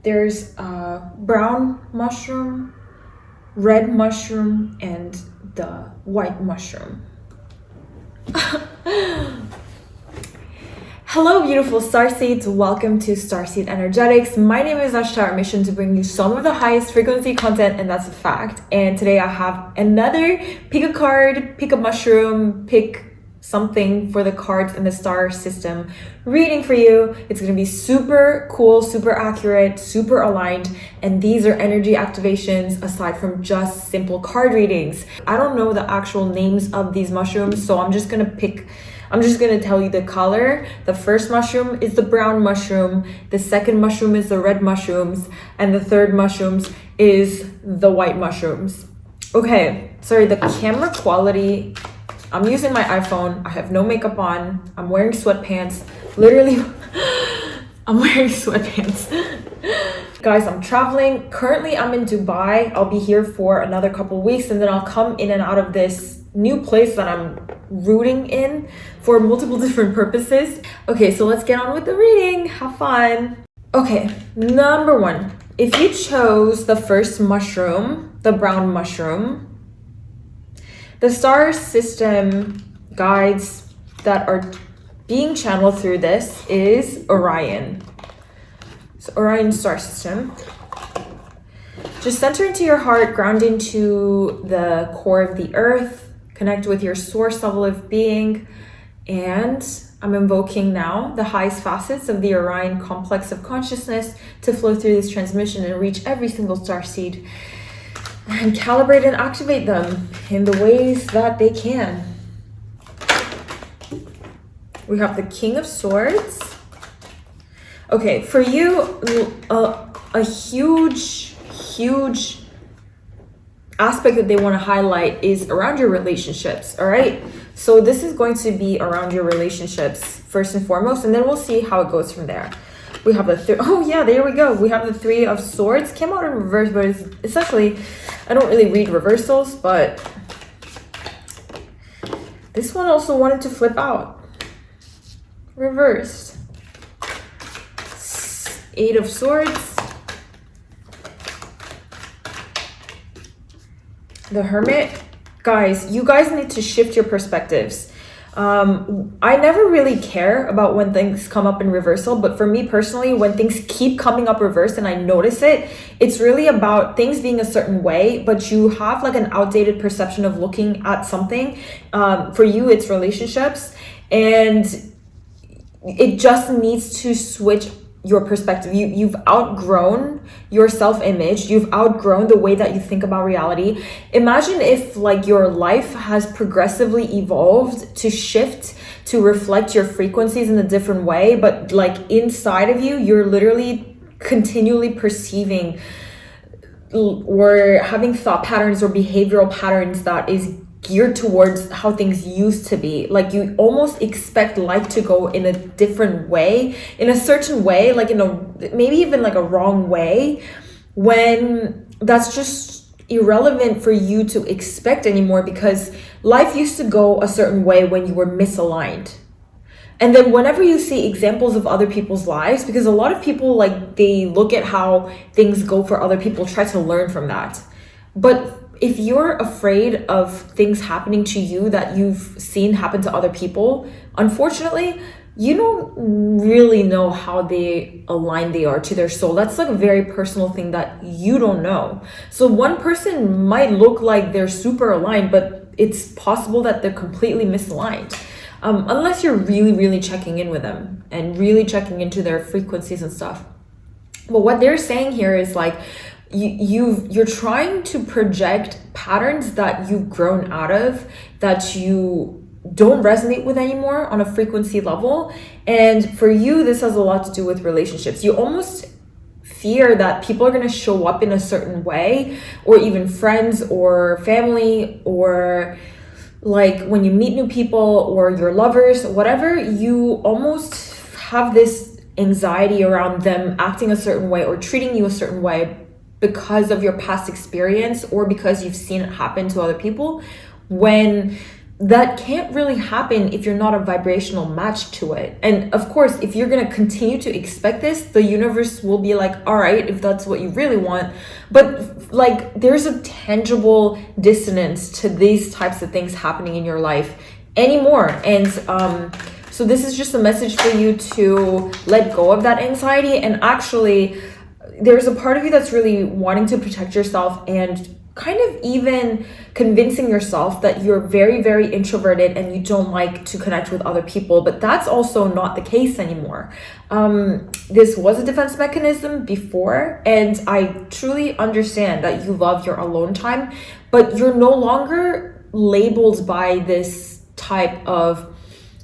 There's brown mushroom, red mushroom, and the white mushroom. Hello beautiful starseeds, welcome to Starseed Energetics. My name is Ashtara, mission to bring you some of the highest frequency content, and that's a fact. And today I have another pick a card, pick a mushroom, pick something for the cards in the star system reading for you. It's going to be super cool, super accurate, super aligned, and these are energy activations aside from just simple card readings. I don't know the actual names of these mushrooms, so I'm just going to tell you the color. The first mushroom is the brown mushroom, the second mushroom is the red mushrooms, and the third mushrooms is the white mushrooms. Okay, sorry, the camera quality, I'm using my iPhone, I have no makeup on, I'm wearing sweatpants, literally, I'm wearing sweatpants. Guys, I'm traveling, currently I'm in Dubai, I'll be here for another couple weeks, and then I'll come in and out of this new place that I'm rooting in for multiple different purposes. Okay, so let's get on with the reading. Have fun. Okay, number one, if you chose the first mushroom, the brown mushroom, the star system guides that are being channeled through this is Orion. So Orion star system. Just center into your heart, ground into the core of the earth, connect with your source level of being, and I'm invoking now the highest facets of the Orion complex of consciousness to flow through this transmission and reach every single starseed and calibrate and activate them in the ways that they can. We have the King of Swords. Okay, for you, a huge aspect that they want to highlight is around your relationships, all right? So this is going to be around your relationships first and foremost, and then we'll see how it goes from there. We have the oh yeah, there we go. We have the Three of Swords. Came out in reverse, but it's essentially, I don't really read reversals, but this one also wanted to flip out. Reversed. Eight of Swords. The Hermit. Guys, you guys need to shift your perspectives. I never really care about when things come up in reversal, but for me personally, when things keep coming up reversed and I notice it, it's really about things being a certain way, but you have like an outdated perception of looking at something. For you, it's relationships, and it just needs to switch your perspective. You've outgrown your self-image, you've outgrown the way that you think about reality. Imagine if like your life has progressively evolved to shift to reflect your frequencies in a different way, but like inside of you, you're literally continually perceiving or having thought patterns or behavioral patterns that is geared towards how things used to be. Like you almost expect life to go in a different way, in a certain way, like in a maybe even like a wrong way, when that's just irrelevant for you to expect anymore, because life used to go a certain way when you were misaligned. And then whenever you see examples of other people's lives, because a lot of people, like, they look at how things go for other people, try to learn from that. But if you're afraid of things happening to you that you've seen happen to other people, unfortunately, you don't really know how aligned they are to their soul. That's like a very personal thing that you don't know. So one person might look like they're super aligned, but it's possible that they're completely misaligned. Unless you're really checking in with them and really checking into their frequencies and stuff. But what they're saying here is like, you're trying to project patterns that you've grown out of, that you don't resonate with anymore on a frequency level. And for you, this has a lot to do with relationships. You almost fear that people are going to show up in a certain way, or even friends or family, or like when you meet new people or your lovers, whatever, you almost have this anxiety around them acting a certain way or treating you a certain way because of your past experience, or because you've seen it happen to other people, when that can't really happen if you're not a vibrational match to it. And of course, if you're going to continue to expect this, the universe will be like, all right, if that's what you really want. But like, there's a tangible dissonance to these types of things happening in your life anymore. And so this is just a message for you to let go of that anxiety. And actually, there's a part of you that's really wanting to protect yourself and kind of even convincing yourself that you're very, very introverted and you don't like to connect with other people. But that's also not the case anymore. This was a defense mechanism before, and I truly understand that you love your alone time, but you're no longer labeled by this type of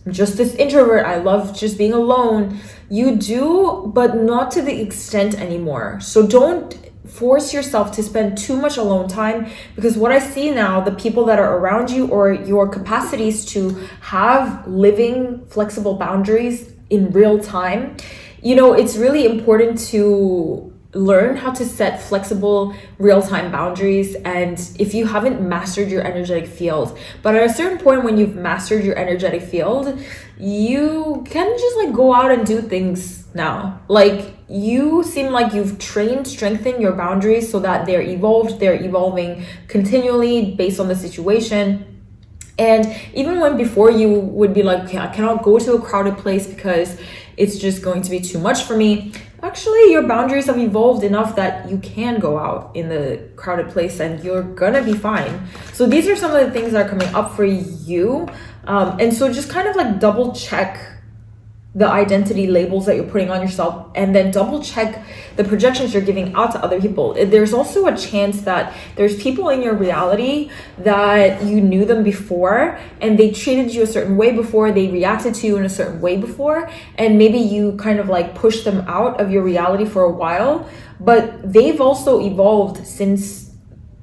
just this introvert. I love just being alone. You do, but not to the extent anymore. So don't force yourself to spend too much alone time, because what I see now, the people that are around you or your capacities to have living flexible boundaries in real time, you know, it's really important to learn how to set flexible real-time boundaries. And if you haven't mastered your energetic field, but at a certain point when you've mastered your energetic field, you can just like go out and do things now. Like, you seem like you've strengthened your boundaries so that they're evolving continually based on the situation. And even when before you would be like, okay, I cannot go to a crowded place because it's just going to be too much for me. Actually, your boundaries have evolved enough that you can go out in the crowded place and you're gonna be fine. So these are some of the things that are coming up for you. And so just kind of like double check the identity labels that you're putting on yourself, and then double check the projections you're giving out to other people. There's also a chance that there's people in your reality that you knew them before and they treated you a certain way before, they reacted to you in a certain way before, and maybe you kind of like pushed them out of your reality for a while, but they've also evolved since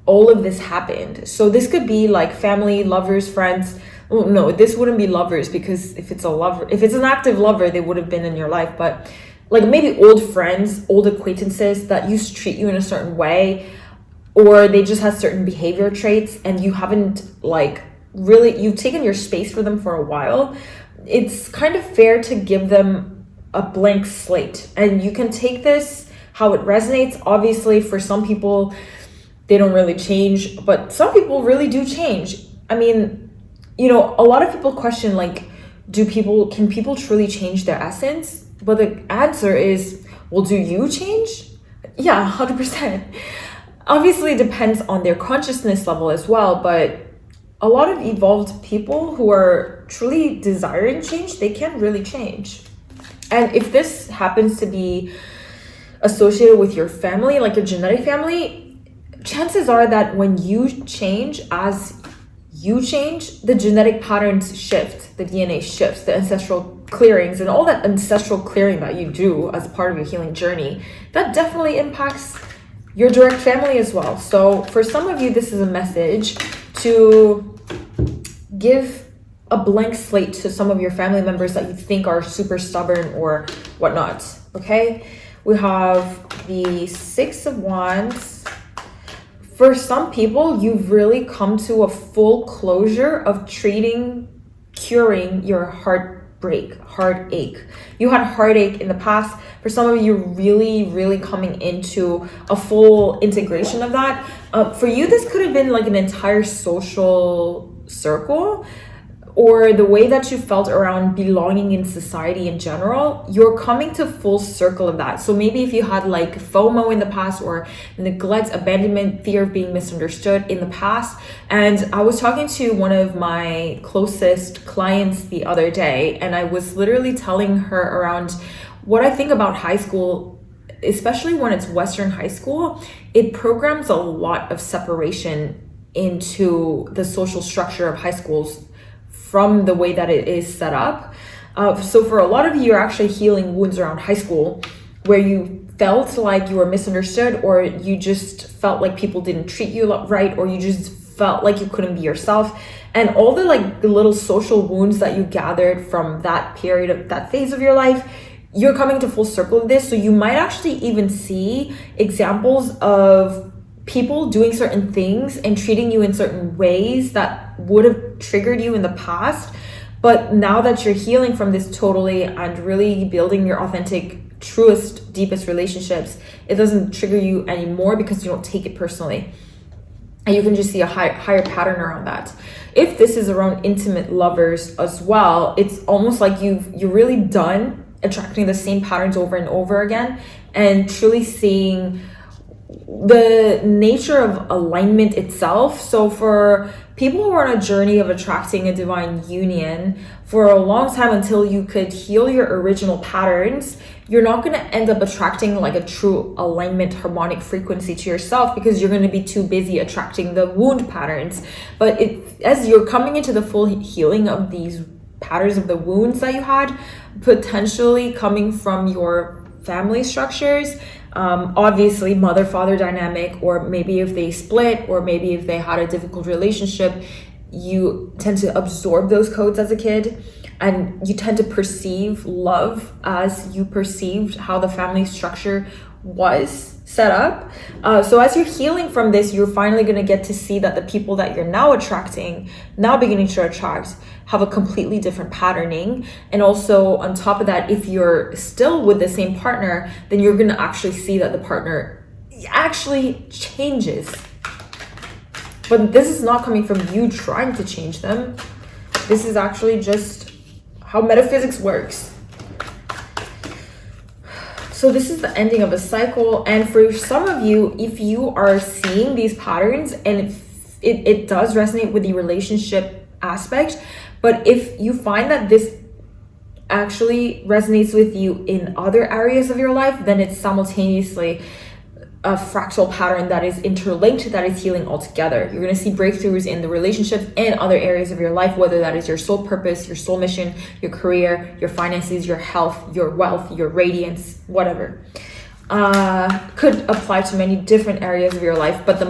all of this happened. So this could be like family, lovers, friends. Well, no, this wouldn't be lovers, because if it's an active lover, they would have been in your life. But like maybe old friends, old acquaintances that used to treat you in a certain way, or they just had certain behavior traits and you haven't like really, you've taken your space for them for a while. It's kind of fair to give them a blank slate, and you can take this how it resonates. Obviously, for some people, they don't really change, but some people really do change. I mean, you know, a lot of people question like, can people truly change their essence? But the answer is, well, do you change? Yeah, 100%. Obviously, it depends on their consciousness level as well, but a lot of evolved people who are truly desiring change, they can really change. And if this happens to be associated with your family, like your genetic family, chances are that when you change, the genetic patterns shift, the DNA shifts, the ancestral clearings, and all that ancestral clearing that you do as part of your healing journey, that definitely impacts your direct family as well. So for some of you, this is a message to give a blank slate to some of your family members that you think are super stubborn or whatnot, okay? We have the Six of Wands. For some people, you've really come to a full closure of curing your heartache. You had heartache in the past. For some of you, really coming into a full integration of that. For you, this could have been like an entire social circle, or the way that you felt around belonging in society in general. You're coming to full circle of that. So maybe if you had like FOMO in the past, or neglect, abandonment, fear of being misunderstood in the past. And I was talking to one of my closest clients the other day, and I was literally telling her around what I think about high school, especially when it's Western high school. It programs a lot of separation into the social structure of high schools from the way that it is set up. So for a lot of you, you're actually healing wounds around high school, where you felt like you were misunderstood, or you just felt like people didn't treat you right, or you just felt like you couldn't be yourself. And all the like the little social wounds that you gathered from that period of that phase of your life, you're coming to full circle of this. So you might actually even see examples of people doing certain things and treating you in certain ways that would have triggered you in the past, but now that you're healing from this totally and really building your authentic, truest, deepest relationships, it doesn't trigger you anymore because you don't take it personally. And you can just see a higher pattern around that. If this is around intimate lovers as well, it's almost like you're really done attracting the same patterns over and over again, and truly seeing the nature of alignment itself. So for people who are on a journey of attracting a divine union for a long time, until you could heal your original patterns, you're not going to end up attracting like a true alignment harmonic frequency to yourself, because you're going to be too busy attracting the wound patterns. But as you're coming into the full healing of these patterns of the wounds that you had, potentially coming from your family structures, obviously mother-father dynamic, or maybe if they split, or maybe if they had a difficult relationship, you tend to absorb those codes as a kid, and you tend to perceive love as you perceived how the family structure was set up. So as you're healing from this, you're finally going to get to see that the people that you're now beginning to attract, have a completely different patterning. And also on top of that, if you're still with the same partner, then you're going to actually see that the partner actually changes. But this is not coming from you trying to change them. This is actually just how metaphysics works. So this is the ending of a cycle. And for some of you, if you are seeing these patterns, and it does resonate with the relationship aspect, but if you find that this actually resonates with you in other areas of your life, then it's simultaneously a fractal pattern that is interlinked, that is healing altogether. You're going to see breakthroughs in the relationships and other areas of your life, whether that is your soul purpose, your soul mission, your career, your finances, your health, your wealth, your radiance, whatever. Could apply to many different areas of your life, but the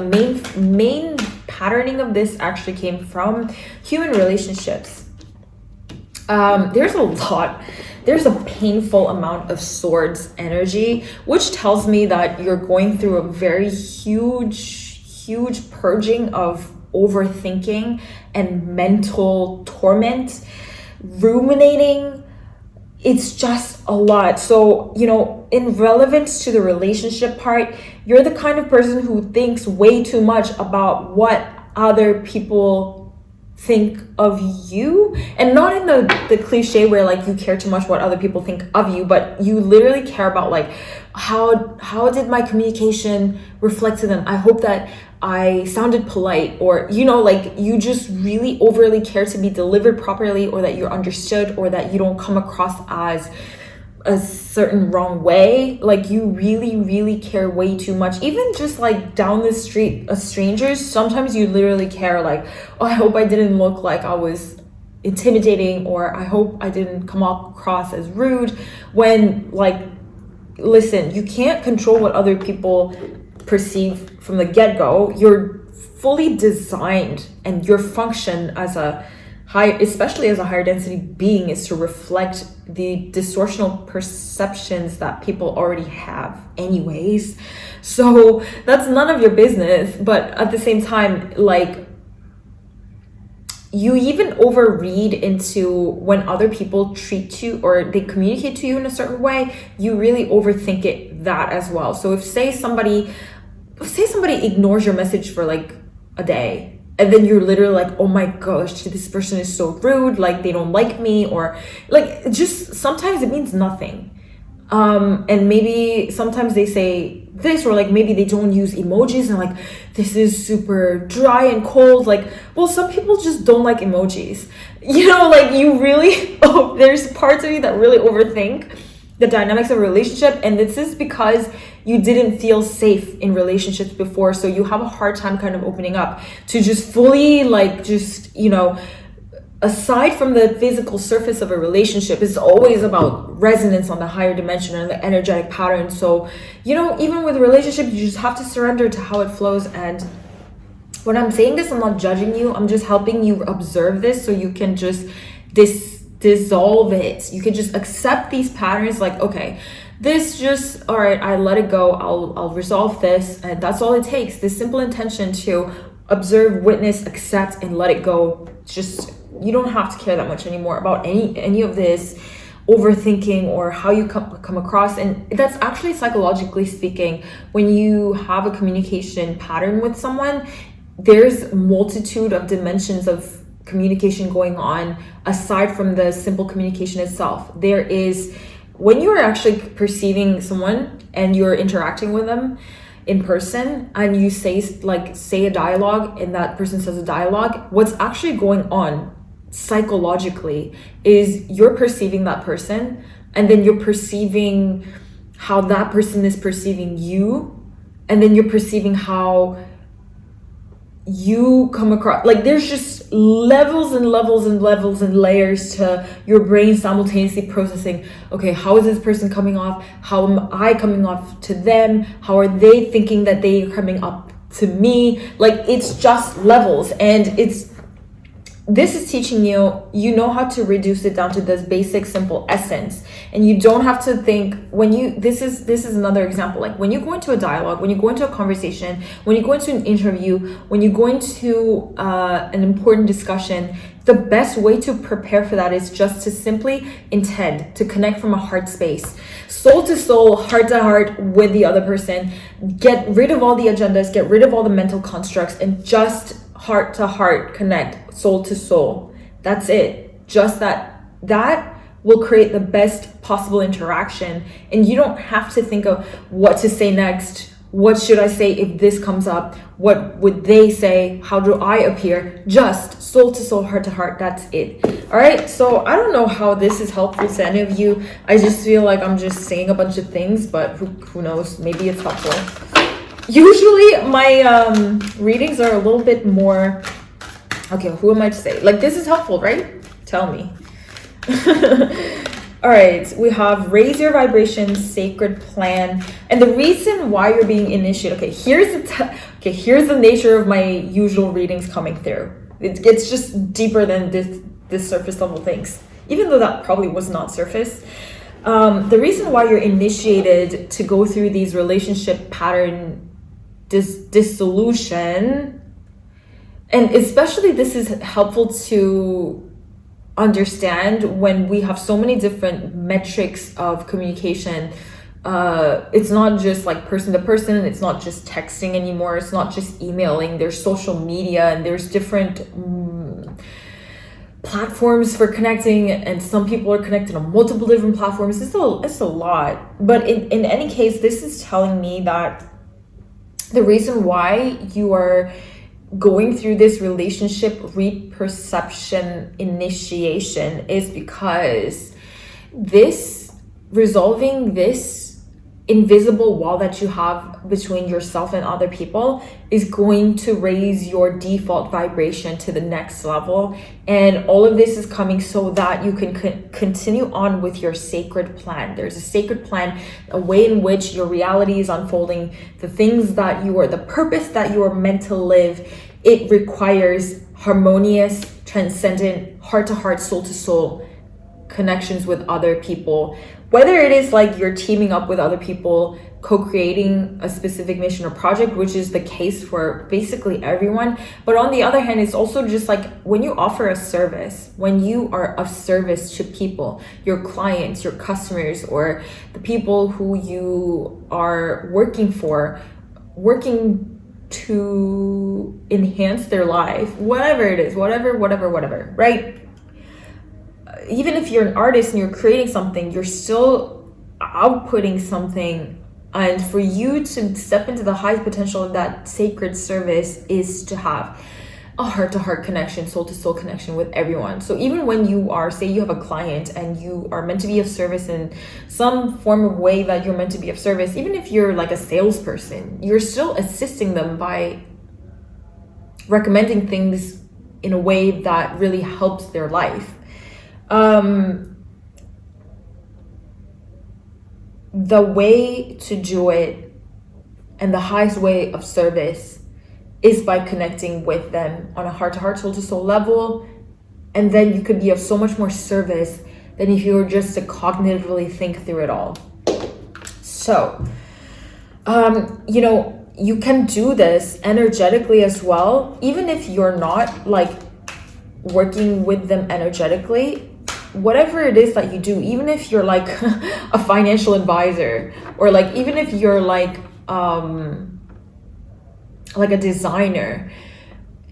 main patterning of this actually came from human relationships. There's a painful amount of swords energy, which tells me that you're going through a very huge purging of overthinking and mental torment, ruminating. It's just a lot. So, in relevance to the relationship part, you're the kind of person who thinks way too much about what other people think of you, and not in the cliche where like you care too much what other people think of you, but you literally care about like how did my communication reflect to them? I hope that I sounded polite, or like you just really overly care to be delivered properly, or that you're understood, or that you don't come across as a certain wrong way. Like you really care way too much. Even just like down the street of strangers, sometimes you literally care like, oh, I hope I didn't look like I was intimidating, or I hope I didn't come across as rude, when like, listen, you can't control what other people perceive from the get-go. You're fully designed, and your function as especially as a higher density being, is to reflect the distortional perceptions that people already have anyways. So that's none of your business. But at the same time, like, you even overread into when other people treat you or they communicate to you in a certain way, you really overthink that as well. So if say somebody ignores your message for like a day, and then you're literally like, oh my gosh, this person is so rude, like they don't like me, or like, just sometimes it means nothing. And maybe sometimes they say this, or like maybe they don't use emojis, and like, this is super dry and cold. Like, well, some people just don't like emojis. Like you really, there's parts of you that really overthink the dynamics of a relationship, and this is because you didn't feel safe in relationships before, so you have a hard time kind of opening up to just fully like aside from the physical surface of a relationship, it's always about resonance on the higher dimension and the energetic pattern. So even with a relationship, you just have to surrender to how it flows. And when I'm saying this, I'm not judging you, I'm just helping you observe this, so you can just dissolve it. You can just accept these patterns, like, okay, this just, all right, I let it go, I'll resolve this, and that's all it takes. This simple intention to observe, witness, accept, and let it go. It's just, you don't have to care that much anymore about any of this overthinking or how you come across. And that's actually, psychologically speaking, when you have a communication pattern with someone, there's multitude of dimensions of communication going on aside from the simple communication itself. There is, when you're actually perceiving someone and you're interacting with them in person, and you say a dialogue and that person says a dialogue, what's actually going on psychologically is you're perceiving that person, and then you're perceiving how that person is perceiving you, and then you're perceiving how you come across. Like, there's just levels and levels and levels and layers to your brain simultaneously processing, okay, how is this person coming off? How am I coming off to them? How are they thinking that they are coming up to me? Like, it's just levels. And this is teaching you know how to reduce it down to this basic, simple essence. And you don't have to think, this is another example. Like, when you go into a dialogue, when you go into a conversation, when you go into an interview, when you go into an important discussion, the best way to prepare for that is just to simply intend to connect from a heart space, soul to soul, heart to heart with the other person. Get rid of all the agendas, get rid of all the mental constructs, and just heart to heart connect, soul to soul. That's it. Just that will create the best possible interaction. And you don't have to think of what to say next. What should I say if this comes up? What would they say? How do I appear? Just soul to soul, heart to heart. That's it. All right. So I don't know how this is helpful to any of you. I just feel like I'm just saying a bunch of things, but who knows? Maybe it's helpful. Usually my readings are a little bit more, okay, who am I to say? Like, this is helpful, right? Tell me. All right, we have raise your vibration, sacred plan. And the reason why you're being initiated, okay, here's the nature of my usual readings coming through. It gets just deeper than this surface level things, even though that probably was not surface. The reason why you're initiated to go through these relationship pattern dissolution, and especially this is helpful to understand when we have so many different metrics of communication. It's not just like person to person, it's not just texting anymore, it's not just emailing, there's social media, and there's different platforms for connecting, and some people are connected on multiple different platforms. It's a lot. But in any case, this is telling me that the reason why you are going through this relationship reperception initiation is because resolving this invisible wall that you have between yourself and other people is going to raise your default vibration to the next level. And all of this is coming so that you can continue on with your sacred plan. There's a sacred plan, a way in which your reality is unfolding, the things that the purpose that you are meant to live. It requires harmonious, transcendent, heart to heart, soul to soul connections with other people. Whether it is like you're teaming up with other people, co-creating a specific mission or project, which is the case for basically everyone. But on the other hand, it's also just like when you offer a service, when you are of service to people, your clients, your customers, or the people who you are working for, working to enhance their life, whatever it is, whatever, right? Even if you're an artist and you're creating something, you're still outputting something. And for you to step into the highest potential of that sacred service is to have a heart-to-heart connection, soul-to-soul connection with everyone. So even when you are, say you have a client and you are meant to be of service in some form of way that you're meant to be of service, even if you're like a salesperson, you're still assisting them by recommending things in a way that really helps their life. The way to do it and the highest way of service is by connecting with them on a heart-to-heart, soul-to-soul level. And then you could be of so much more service than if you were just to cognitively think through it all. So, you can do this energetically as well, even if you're not like working with them energetically. Whatever it is that you do, even if you're like a financial advisor, or like even if you're like a designer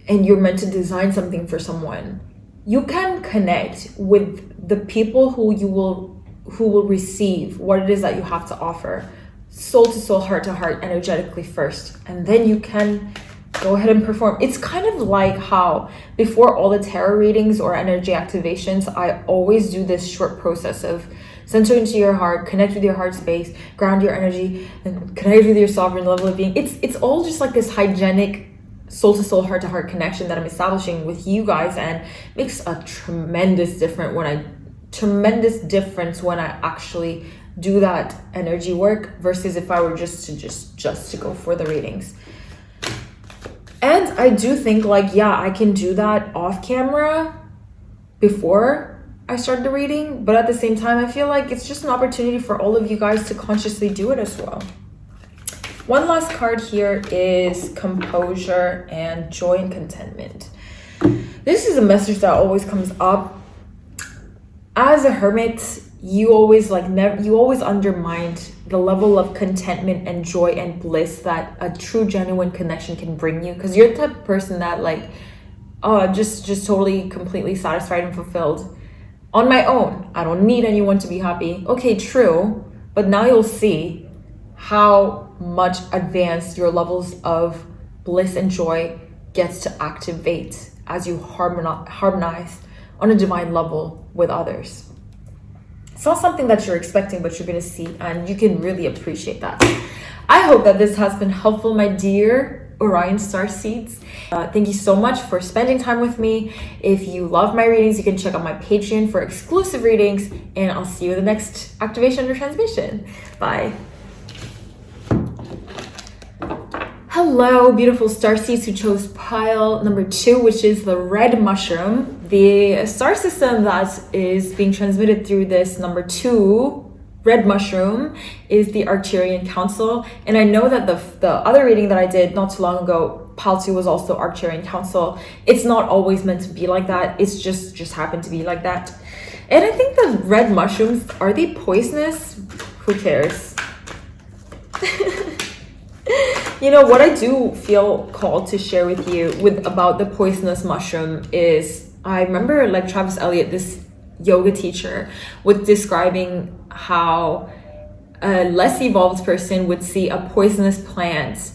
and you're meant to design something for someone, you can connect with the people who will receive what it is that you have to offer, soul to soul, heart to heart, energetically first, and then you can go ahead and perform. It's kind of like how before all the tarot readings or energy activations, I always do this short process of center into your heart, connect with your heart space, ground your energy, and connect with your sovereign level of being. It's all just like this hygienic soul to soul, heart to heart connection that I'm establishing with you guys, and makes a tremendous difference when I actually do that energy work versus if I were just to go for the readings. And I do think like, yeah, I can do that off camera before I start the reading, but at the same time, I feel like it's just an opportunity for all of you guys to consciously do it as well. One last card here is composure and joy and contentment. This is a message that always comes up. As a hermit, you always undermine the level of contentment and joy and bliss that a true genuine connection can bring you, because you're the type of person that like just totally completely satisfied and fulfilled on my own. I don't need anyone to be happy. Okay, true, but now you'll see how much advanced your levels of bliss and joy gets to activate as you harmonize on a divine level with others. It's not something that you're expecting, but you're going to see, and you can really appreciate that. I hope that this has been helpful, my dear Orion Star Seeds. Thank you so much for spending time with me. If you love my readings, you can check out my Patreon for exclusive readings, and I'll see you in the next activation or transmission. Bye. Hello, beautiful starseeds who chose pile number 2, which is the red mushroom. The star system that is being transmitted through this number 2 red mushroom is the Arcturian Council. And I know that the other reading that I did not too long ago, pile 2, was also Arcturian Council. It's not always meant to be like that. It's just happened to be like that. And I think the red mushrooms, are they poisonous? Who cares? You know, what I do feel called to share with you about the poisonous mushroom is, I remember like Travis Elliott, this yoga teacher, was describing how a less evolved person would see a poisonous plant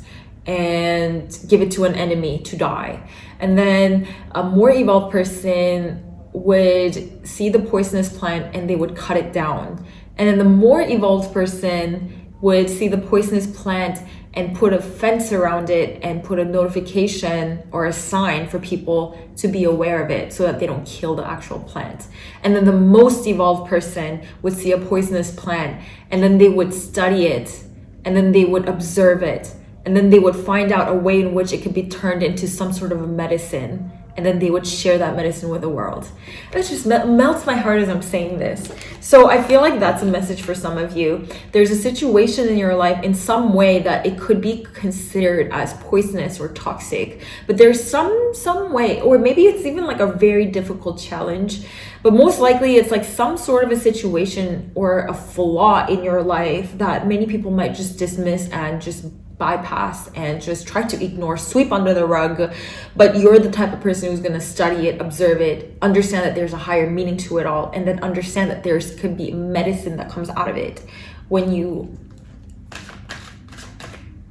and give it to an enemy to die. And then a more evolved person would see the poisonous plant and they would cut it down. And then the more evolved person would see the poisonous plant and put a fence around it and put a notification or a sign for people to be aware of it so that they don't kill the actual plant. And then the most evolved person would see a poisonous plant and then they would study it and then they would observe it and then they would find out a way in which it could be turned into some sort of a medicine, and then they would share that medicine with the world. It just melts my heart as I'm saying this. So I feel like that's a message for some of you. There's a situation in your life in some way that it could be considered as poisonous or toxic, but there's some way, or maybe it's even like a very difficult challenge, but most likely it's like some sort of a situation or a flaw in your life that many people might just dismiss and just bypass and just try to ignore, sweep under the rug. But you're the type of person who's going to study it, observe it, understand that there's a higher meaning to it all, and then understand that there's could be medicine that comes out of it when you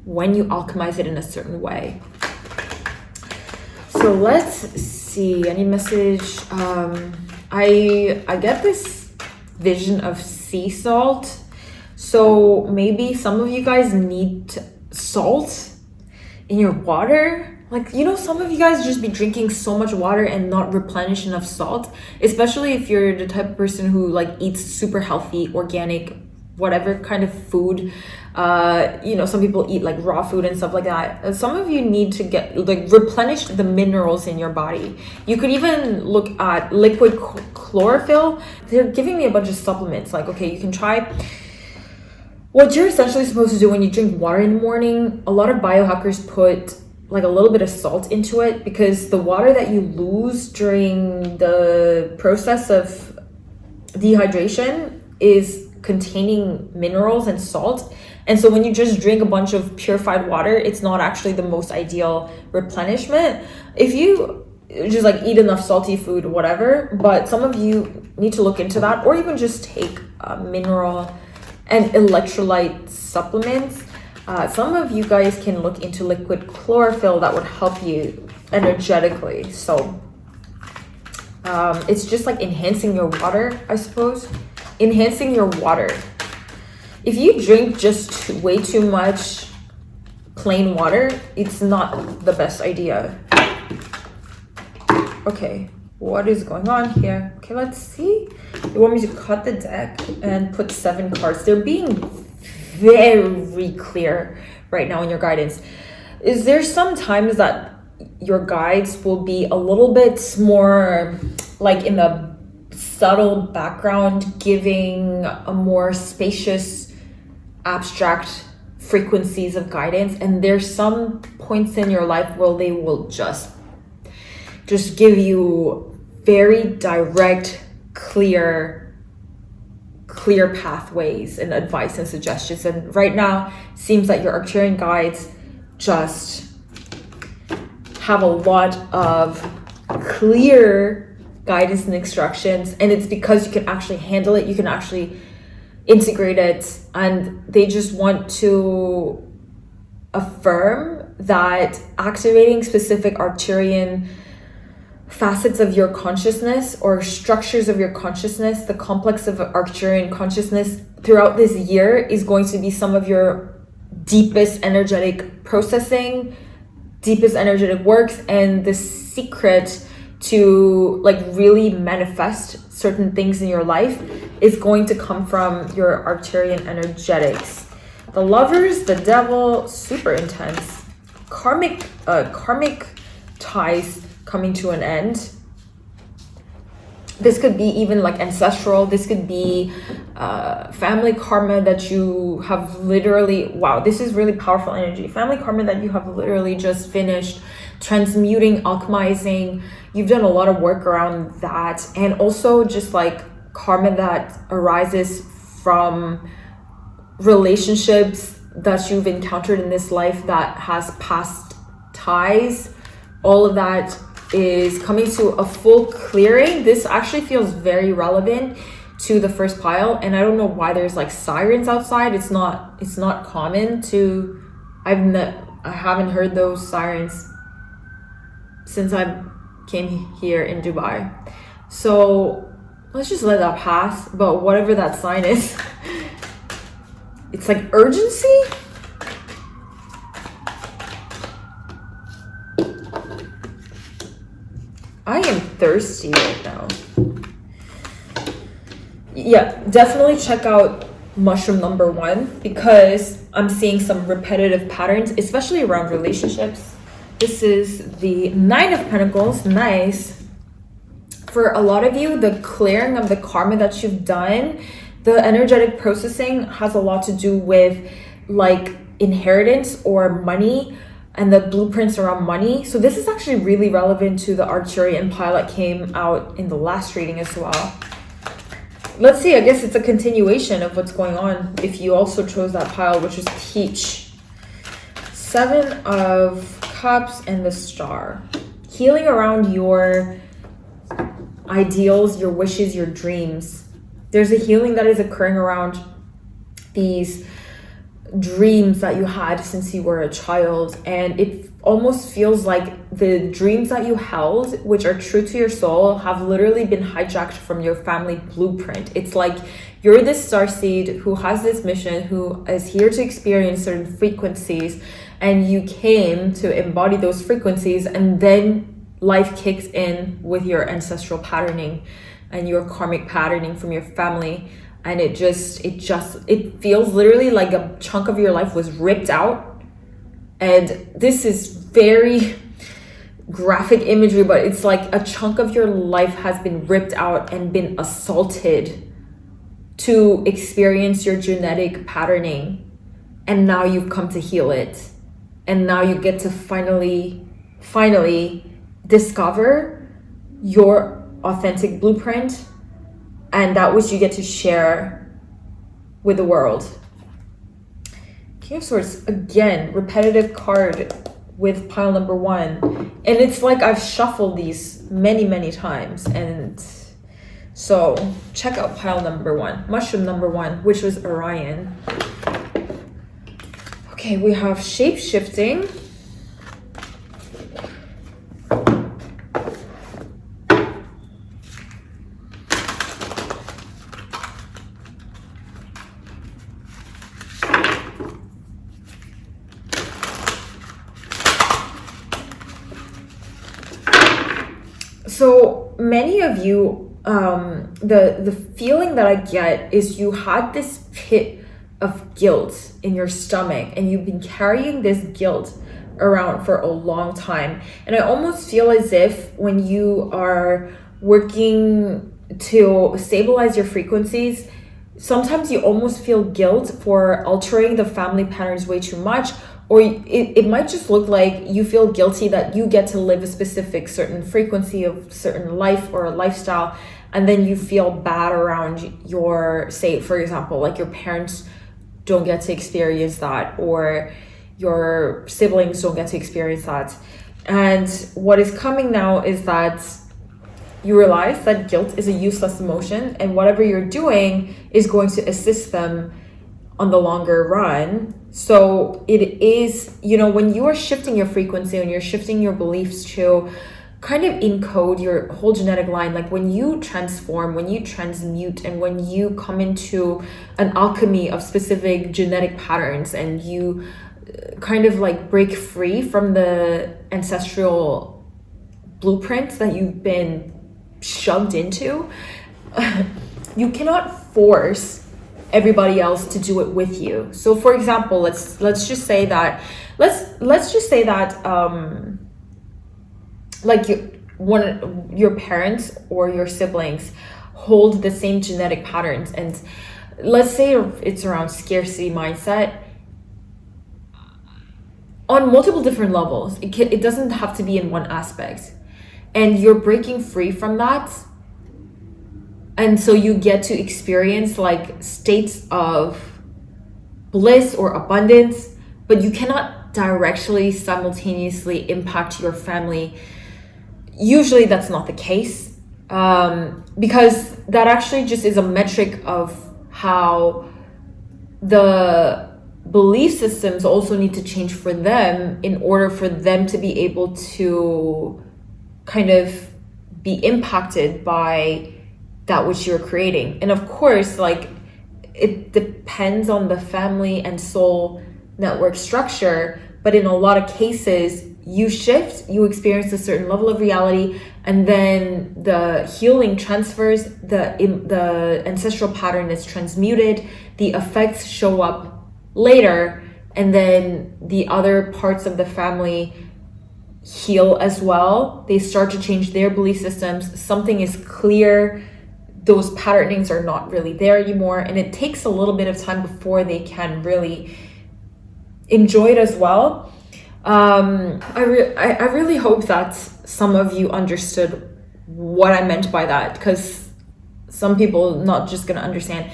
alchemize it in a certain way. So let's see, any message. I get this vision of sea salt. So maybe some of you guys need salt in your water. Like, you know, some of you guys just be drinking so much water and not replenish enough salt, especially if you're the type of person who like eats super healthy, organic, whatever kind of food. You know, some people eat like raw food and stuff like that. Some of you need to get like replenish the minerals in your body. You could even look at liquid chlorophyll. They're giving me a bunch of supplements. Like, okay, you can try What you're essentially supposed to do when you drink water in the morning, a lot of biohackers put like a little bit of salt into it, because the water that you lose during the process of dehydration is containing minerals and salt. And so when you just drink a bunch of purified water, it's not actually the most ideal replenishment. If you just like eat enough salty food, whatever, but some of you need to look into that, or even just take mineral and electrolyte supplements. Some of you guys can look into liquid chlorophyll that would help you energetically. So it's just like enhancing your water, I suppose. Enhancing your water. If you drink just way too much plain water, it's not the best idea. Okay, what is going on here? Okay, let's see. You want me to cut the deck and put 7 cards. They're being very clear right now in your guidance. Is there sometimes that your guides will be a little bit more like in the subtle background, giving a more spacious, abstract frequencies of guidance, and there's some points in your life where they will just give you very direct, clear pathways and advice and suggestions. And right now seems that your Arcturian guides just have a lot of clear guidance and instructions, and it's because you can actually handle it, you can actually integrate it, and they just want to affirm that activating specific Arcturian facets of your consciousness or structures of your consciousness, the complex of Arcturian consciousness throughout this year is going to be some of your deepest energetic processing, deepest energetic works, and the secret to like really manifest certain things in your life is going to come from your Arcturian energetics. The Lovers, the Devil, super intense. Karmic ties coming to an end. This could be even like ancestral. This could be family karma that you have literally, wow, this is really powerful energy. Family karma that you have literally just finished transmuting, alchemizing. You've done a lot of work around that. And also just like karma that arises from relationships that you've encountered in this life that has past ties. All of that is coming to a full clearing. This actually feels very relevant to the first pile, and I don't know why there's like sirens outside. It's not common to, I haven't heard those sirens since I came here in Dubai. So let's just let that pass. But whatever that sign is, it's like urgency. I am thirsty right now. Yeah, definitely check out mushroom number 1 because I'm seeing some repetitive patterns, especially around relationships. This is the 9 of Pentacles. Nice. For a lot of you, the clearing of the karma that you've done, the energetic processing has a lot to do with like inheritance or money and the blueprints around money. So this is actually really relevant to the Arcturian pile that came out in the last reading as well. Let's see, I guess it's a continuation of what's going on if you also chose that pile, which is Peach. 7 of Cups and the Star. Healing around your ideals, your wishes, your dreams. There's a healing that is occurring around these dreams that you had since you were a child, and it almost feels like the dreams that you held, which are true to your soul, have literally been hijacked from your family blueprint. It's like you're this starseed who has this mission, who is here to experience certain frequencies, and you came to embody those frequencies, and then life kicks in with your ancestral patterning and your karmic patterning from your family. And it feels literally like a chunk of your life was ripped out. And this is very graphic imagery, but it's like a chunk of your life has been ripped out and been assaulted to experience your genetic patterning, and now you've come to heal it, and now you get to finally discover your authentic blueprint, and that which you get to share with the world. King of Swords, again, repetitive card with pile number 1, and it's like I've shuffled these many times. And so check out pile number 1, mushroom number 1, which was Orion. Okay, we have shape-shifting. So many of you, the feeling that I get is you had this pit of guilt in your stomach, and you've been carrying this guilt around for a long time. And I almost feel as if when you are working to stabilize your frequencies, sometimes you almost feel guilt for altering the family patterns way too much, or it might just look like you feel guilty that you get to live a specific certain frequency of certain life or a lifestyle, and then you feel bad around your, say, for example, like your parents don't get to experience that, or your siblings don't get to experience that. And what is coming now is that you realize that guilt is a useless emotion, and whatever you're doing is going to assist them on the longer run. So it is, you know, when you are shifting your frequency and you're shifting your beliefs to kind of encode your whole genetic line, like when you transform, when you transmute, and when you come into an alchemy of specific genetic patterns, and you kind of like break free from the ancestral blueprints that you've been shoved into, you cannot force everybody else to do it with you. So for example, let's just say that like your parents or your siblings hold the same genetic patterns, and let's say it's around scarcity mindset on multiple different levels. It doesn't have to be in one aspect, and you're breaking free from that. And so you get to experience like states of bliss or abundance, but you cannot directly simultaneously impact your family. Usually that's not the case, because that actually just is a metric of how the belief systems also need to change for them in order for them to be able to kind of be impacted by that which you're creating. And of course, like, it depends on the family and soul network structure, but in a lot of cases, you shift, you experience a certain level of reality, and then the healing transfers, the ancestral pattern is transmuted, the effects show up later, and then the other parts of the family heal as well. They start to change their belief systems. Something is clear. Those patternings are not really there anymore, and it takes a little bit of time before they can really enjoy it as well. I really hope that some of you understood what I meant by that, because some people not just gonna understand.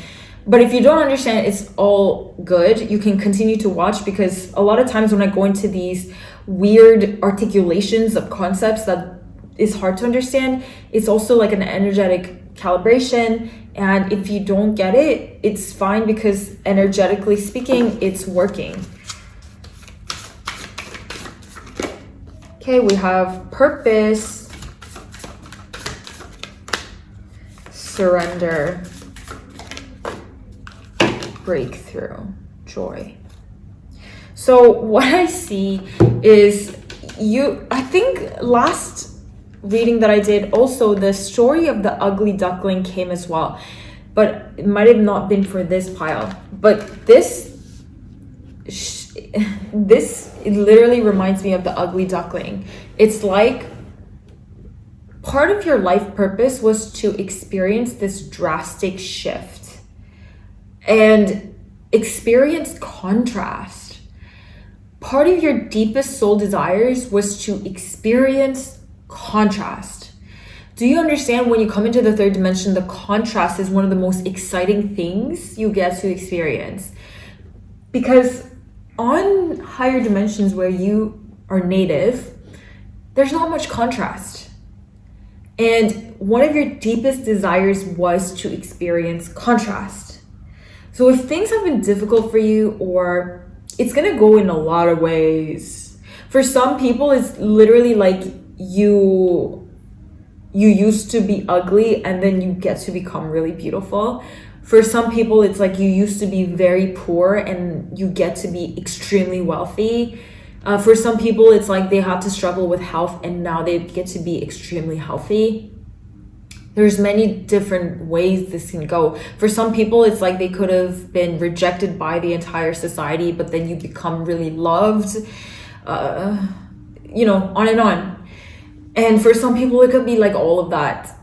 But if you don't understand, it's all good. You can continue to watch, because a lot of times when I go into these weird articulations of concepts that is hard to understand, it's also like an energetic calibration, and if you don't get it, it's fine, because energetically speaking, it's working. Okay, we have purpose, surrender, breakthrough, joy. So what I see is I think last reading that I did, also the story of the ugly duckling came as well, but it might have not been for this pile. But this it literally reminds me of the ugly duckling. It's like part of your life purpose was to experience this drastic shift, and experience contrast. Part of your deepest soul desires was to experience contrast. Do you understand when you come into the third dimension, the contrast is one of the most exciting things you get to experience? Because on higher dimensions where you are native, there's not much contrast. And one of your deepest desires was to experience contrast. So if things have been difficult for you, or it's gonna go in a lot of ways. For some people, it's literally like you used to be ugly and then you get to become really beautiful. For some people, it's like you used to be very poor and you get to be extremely wealthy. For some people, it's like they had to struggle with health and now they get to be extremely healthy. There's many different ways this can go. For some people, it's like they could have been rejected by the entire society, but then you become really loved, on and on. And for some people, it could be like all of that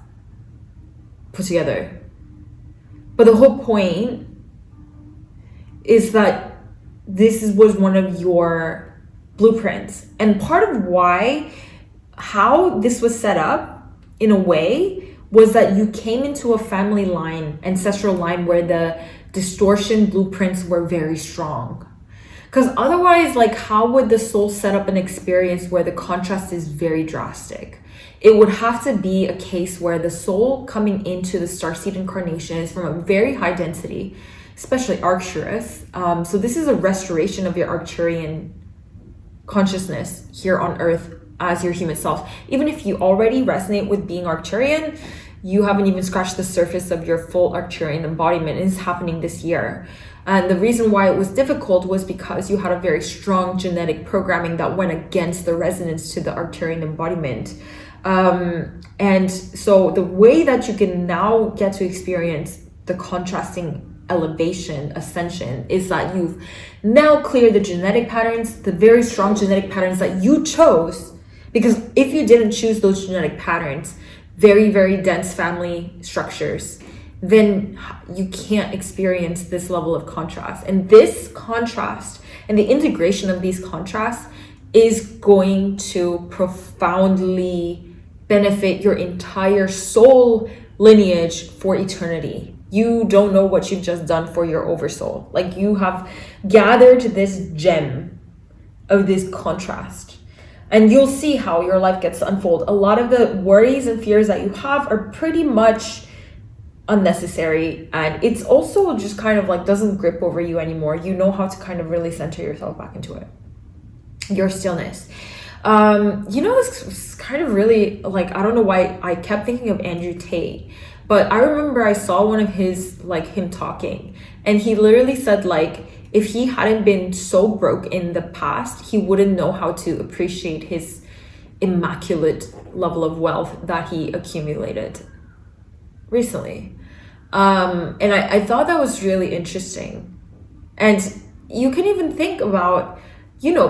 put together. But the whole point is that this was one of your blueprints. And part of how this was set up in a way was that you came into a family line, ancestral line, where the distortion blueprints were very strong. Because otherwise, like, how would the soul set up an experience where the contrast is very drastic? It would have to be a case where the soul coming into the starseed incarnation is from a very high density, especially Arcturus. So this is a restoration of your Arcturian consciousness here on Earth as your human self. Even if you already resonate with being Arcturian, you haven't even scratched the surface of your full Arcturian embodiment. It's happening this year. And the reason why it was difficult was because you had a very strong genetic programming that went against the resonance to the Arcturian embodiment. And so the way that you can now get to experience the contrasting elevation, ascension, is that you've now cleared the genetic patterns, the very strong genetic patterns that you chose. Because if you didn't choose those genetic patterns, very, very dense family structures, then you can't experience this level of contrast. And this contrast and the integration of these contrasts is going to profoundly benefit your entire soul lineage for eternity. You don't know what you've just done for your oversoul. Like, you have gathered this gem of this contrast. And you'll see how your life gets to unfold. A lot of the worries and fears that you have are pretty much unnecessary. And it's also just kind of like doesn't grip over you anymore. You know how to kind of really center yourself back into it. Your stillness. It's kind of really like, I don't know why I kept thinking of Andrew Tate. But I remember I saw one of his, like, him talking. And he literally said, like, if he hadn't been so broke in the past, he wouldn't know how to appreciate his immaculate level of wealth that he accumulated recently. And I thought that was really interesting. And you can even think about,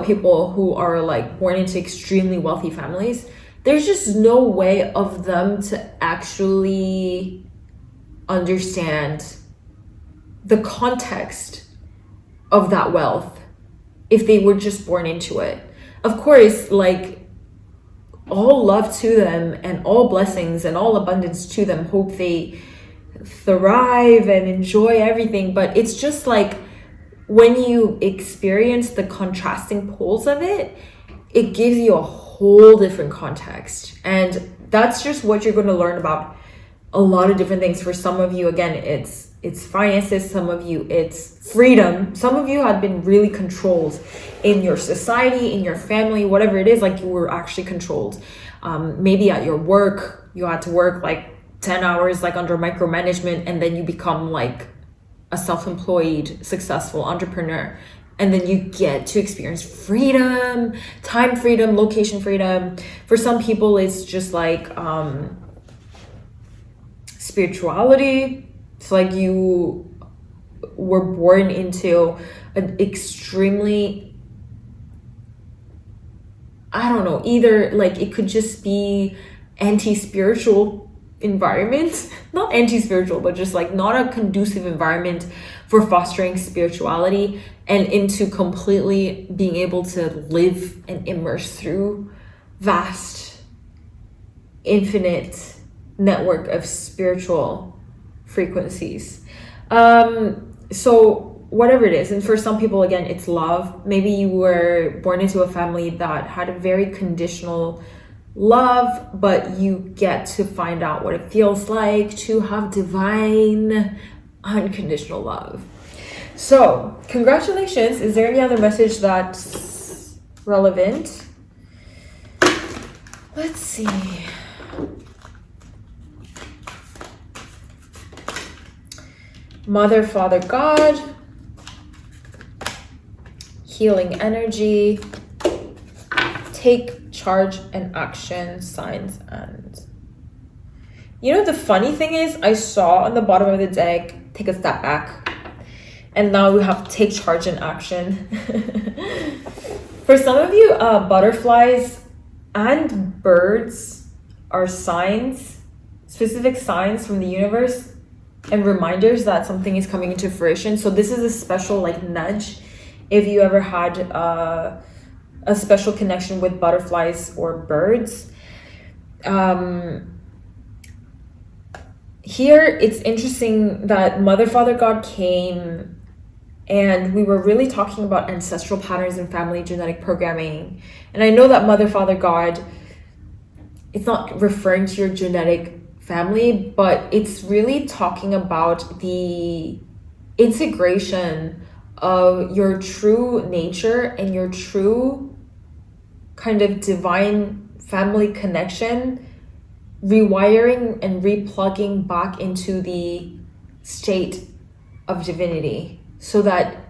people who are like born into extremely wealthy families. There's just no way of them to actually understand the context of that wealth if they were just born into it. Of course, like, all love to them and all blessings and all abundance to them. Hope they thrive and enjoy everything. But it's just like, when you experience the contrasting poles of it, it gives you a whole different context. And that's just what you're going to learn about a lot of different things. For some of you, again, it's finances. Some of you, it's freedom. Some of you had been really controlled in your society, in your family, whatever it is, like you were actually controlled. Maybe at your work, you had to work like 10 hours, like under micromanagement, and then you become like a self-employed, successful entrepreneur. And then you get to experience freedom, time freedom, location freedom. For some people, it's just like spirituality. It's like you were born into an extremely, I don't know, either like it could just be anti-spiritual environment, not anti-spiritual, but just like not a conducive environment for fostering spirituality and into completely being able to live and immerse through vast, infinite network of spiritual frequencies. So whatever it is, and for some people, again, it's love. Maybe you were born into a family that had a very conditional love, but you get to find out what it feels like to have divine unconditional love. So congratulations. Is there any other message that's relevant? Let's see. Mother, Father, God, healing energy, take charge and action, signs, and... You know, the funny thing is, I saw on the bottom of the deck, take a step back. And now we have take charge and action. For some of you, butterflies and birds are signs, specific signs from the universe and reminders that something is coming into fruition. So this is a special like nudge. If you ever had a special connection with butterflies or birds. Here, it's interesting that Mother, Father, God came and we were really talking about ancestral patterns and family genetic programming. And I know that Mother, Father, God, it's not referring to your genetic family, but it's really talking about the integration of your true nature and your true kind of divine family connection, rewiring and replugging back into the state of divinity, so that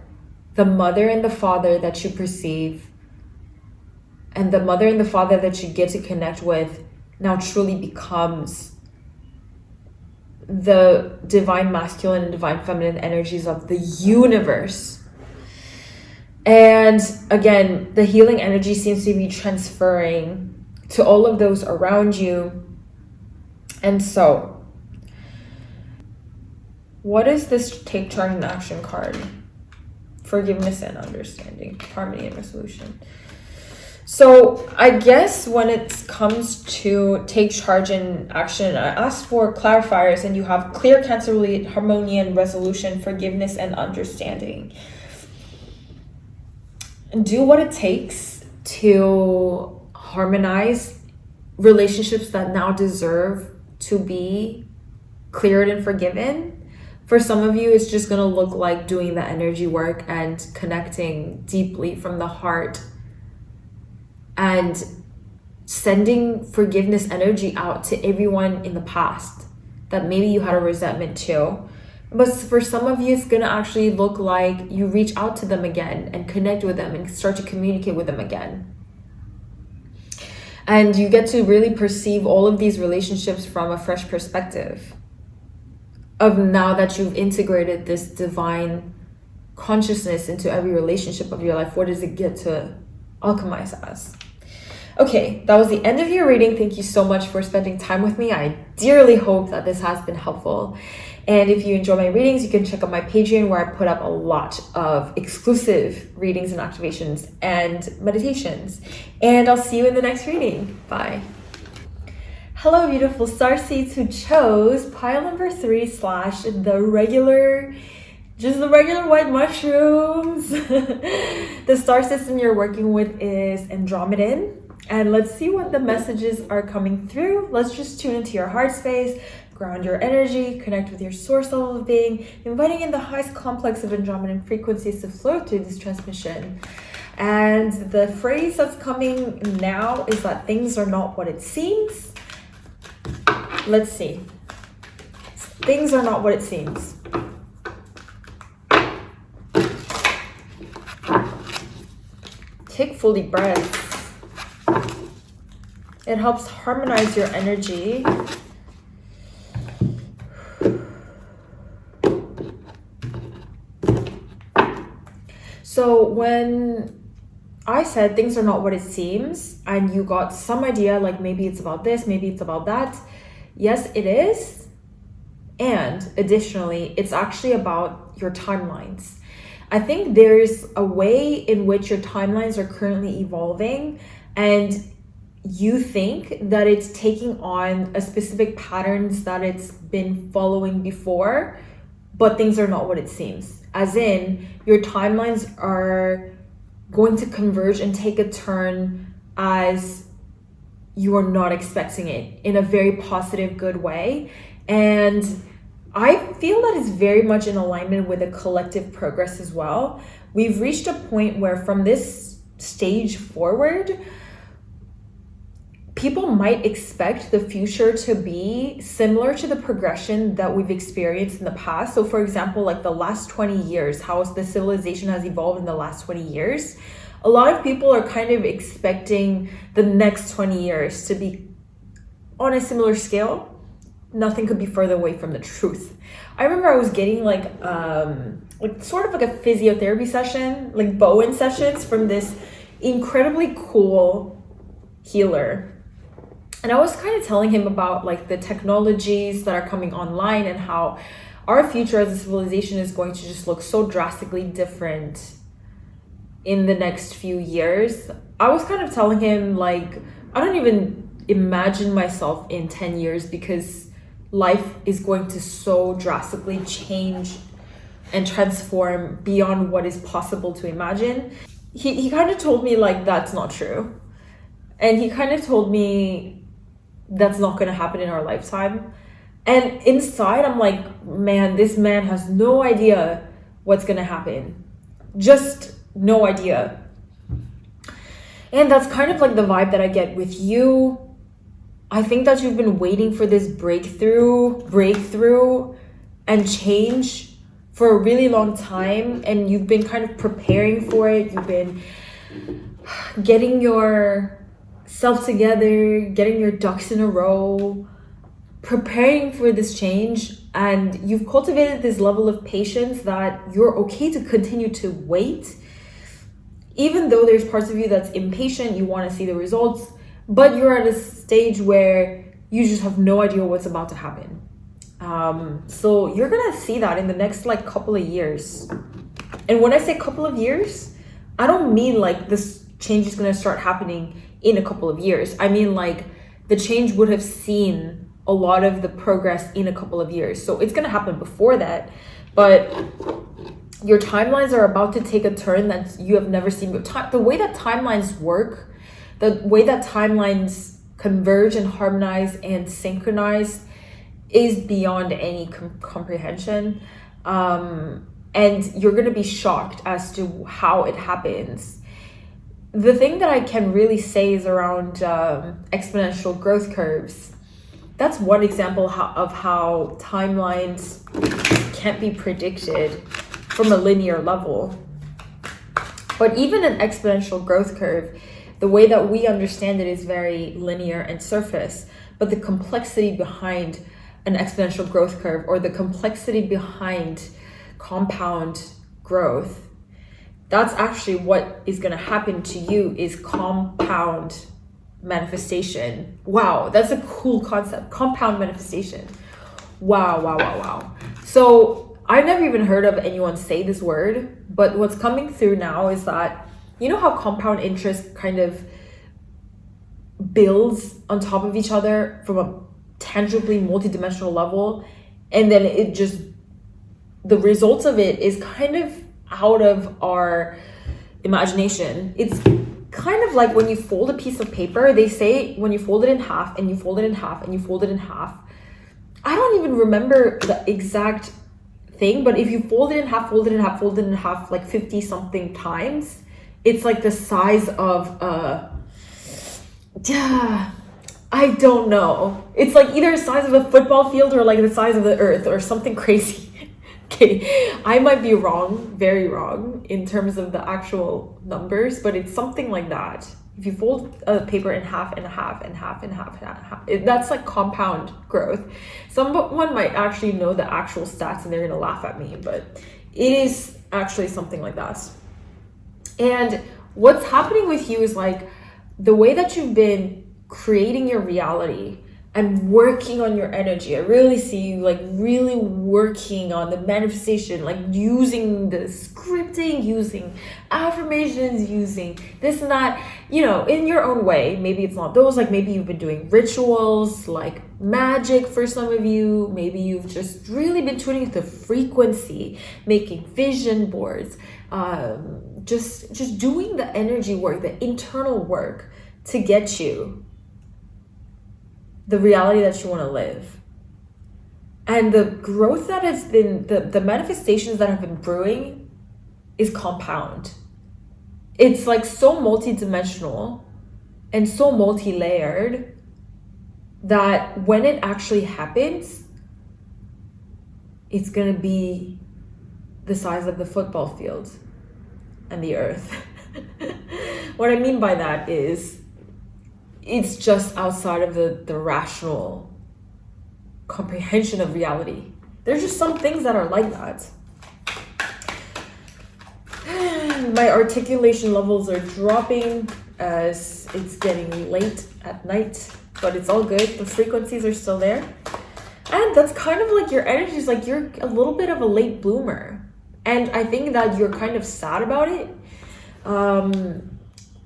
the mother and the father that you perceive and the mother and the father that you get to connect with now truly becomes the divine masculine and divine feminine energies of the universe. And again, the healing energy seems to be transferring to all of those around you. And so, what is this take charge and action card? Forgiveness and understanding, harmony and resolution. So I guess when it comes to take charge and action, I asked for clarifiers, and you have clear, cancel, harmony and resolution, forgiveness and understanding. Do what it takes to harmonize relationships that now deserve to be cleared and forgiven. For some of you, it's just going to look like doing the energy work and connecting deeply from the heart and sending forgiveness energy out to everyone in the past that maybe you had a resentment to. But for some of you, it's going to actually look like you reach out to them again and connect with them and start to communicate with them again. And you get to really perceive all of these relationships from a fresh perspective of now that you've integrated this divine consciousness into every relationship of your life. What does it get to alchemize as? Okay, that was the end of your reading. Thank you so much for spending time with me. I dearly hope that this has been helpful. And if you enjoy my readings, you can check out my Patreon, where I put up a lot of exclusive readings and activations and meditations. And I'll see you in the next reading. Bye. Hello, beautiful star seeds who chose pile number 3 / the regular white mushrooms. The star system you're working with is Andromedan. And let's see what the messages are coming through. Let's just tune into your heart space, ground your energy, connect with your source level of being, inviting in the highest complex of Andromedan frequencies to flow through this transmission. And the phrase that's coming now is that things are not what it seems. Let's see. Things are not what it seems. Take full deep breaths. It helps harmonize your energy. So when I said things are not what it seems, and you got some idea, like maybe it's about this, maybe it's about that, Yes, it is. And additionally, it's actually about your timelines. I think there's a way in which your timelines are currently evolving, and you think that it's taking on a specific patterns that it's been following before, but things are not what it seems. As in, your timelines are going to converge and take a turn as you are not expecting it, in a very positive, good way. And I feel that it's very much in alignment with a collective progress as well. We've reached a point where from this stage forward, people might expect the future to be similar to the progression that we've experienced in the past. So for example, like the last 20 years, how the civilization has evolved in the last 20 years. A lot of people are kind of expecting the next 20 years to be on a similar scale. Nothing could be further away from the truth. I remember I was getting like sort of like a physiotherapy session, like Bowen sessions from this incredibly cool healer. And I was kind of telling him about like the technologies that are coming online and how our future as a civilization is going to just look so drastically different in the next few years. I was kind of telling him like, I don't even imagine myself in 10 years because life is going to so drastically change and transform beyond what is possible to imagine. He kind of told me like, that's not true. And he kind of told me that's not going to happen in our lifetime. And inside I'm like, man, this man has no idea what's going to happen. Just no idea. And that's kind of like the vibe that I get with you. I think that you've been waiting for this breakthrough and change for a really long time, and you've been kind of preparing for it. You've been getting yourself together, getting your ducks in a row, preparing for this change, and you've cultivated this level of patience that you're okay to continue to wait. Even though there's parts of you that's impatient, you want to see the results, but you're at a stage where you just have no idea what's about to happen. So you're gonna see that in the next like couple of years. And when I say couple of years, I don't mean like this change is gonna start happening in a couple of years. I mean like the change would have seen a lot of the progress in a couple of years. So it's gonna happen before that, but your timelines are about to take a turn that you have never seen. The way that timelines work, the way that timelines converge and harmonize and synchronize is beyond any comprehension. And you're going to be shocked as to how it happens. The thing that I can really say is around exponential growth curves. That's one example of how timelines can't be predicted from a linear level. But even an exponential growth curve, the way that we understand it is very linear and surface, but the complexity behind an exponential growth curve, or the complexity behind compound growth, that's actually what is going to happen to you, is compound manifestation. Wow, that's a cool concept. Compound manifestation. Wow. So I've never even heard of anyone say this word, but what's coming through now is that, you know how compound interest kind of builds on top of each other from a tangibly multidimensional level, and then it just, the results of it is kind of out of our imagination. It's kind of like when you fold a piece of paper, they say when you fold it in half and you fold it in half and you fold it in half. I don't even remember the exact thing, but if you fold it in half, fold it in half, fold it in half like 50 something times, it's like the size of I don't know. It's like either the size of a football field or like the size of the earth or something crazy. Okay, I might be wrong, very wrong in terms of the actual numbers, but it's something like that. If you fold a paper in half and half and half and half and half, that's like compound growth. Someone might actually know the actual stats and they're gonna laugh at me, but it is actually something like that. And what's happening with you is like the way that you've been creating your reality and working on your energy. I really see you like really working on the manifestation, like using the scripting, using affirmations, using this and that, you know, in your own way. Maybe it's not those, like maybe you've been doing rituals like magic for some of you. Maybe you've just really been tuning into frequency, making vision boards, just doing the energy work, the internal work to get you the reality that you want to live. And the growth that has been, the manifestations that have been brewing is compound. It's like so multi-dimensional and so multi-layered that when it actually happens, it's going to be the size of the football field and the earth. What I mean by that is it's just outside of the rational comprehension of reality. There's just some things that are like that. My articulation levels are dropping as it's getting late at night, but it's all good. The frequencies are still there. And that's kind of like your energy is like you're a little bit of a late bloomer. And I think that you're kind of sad about it.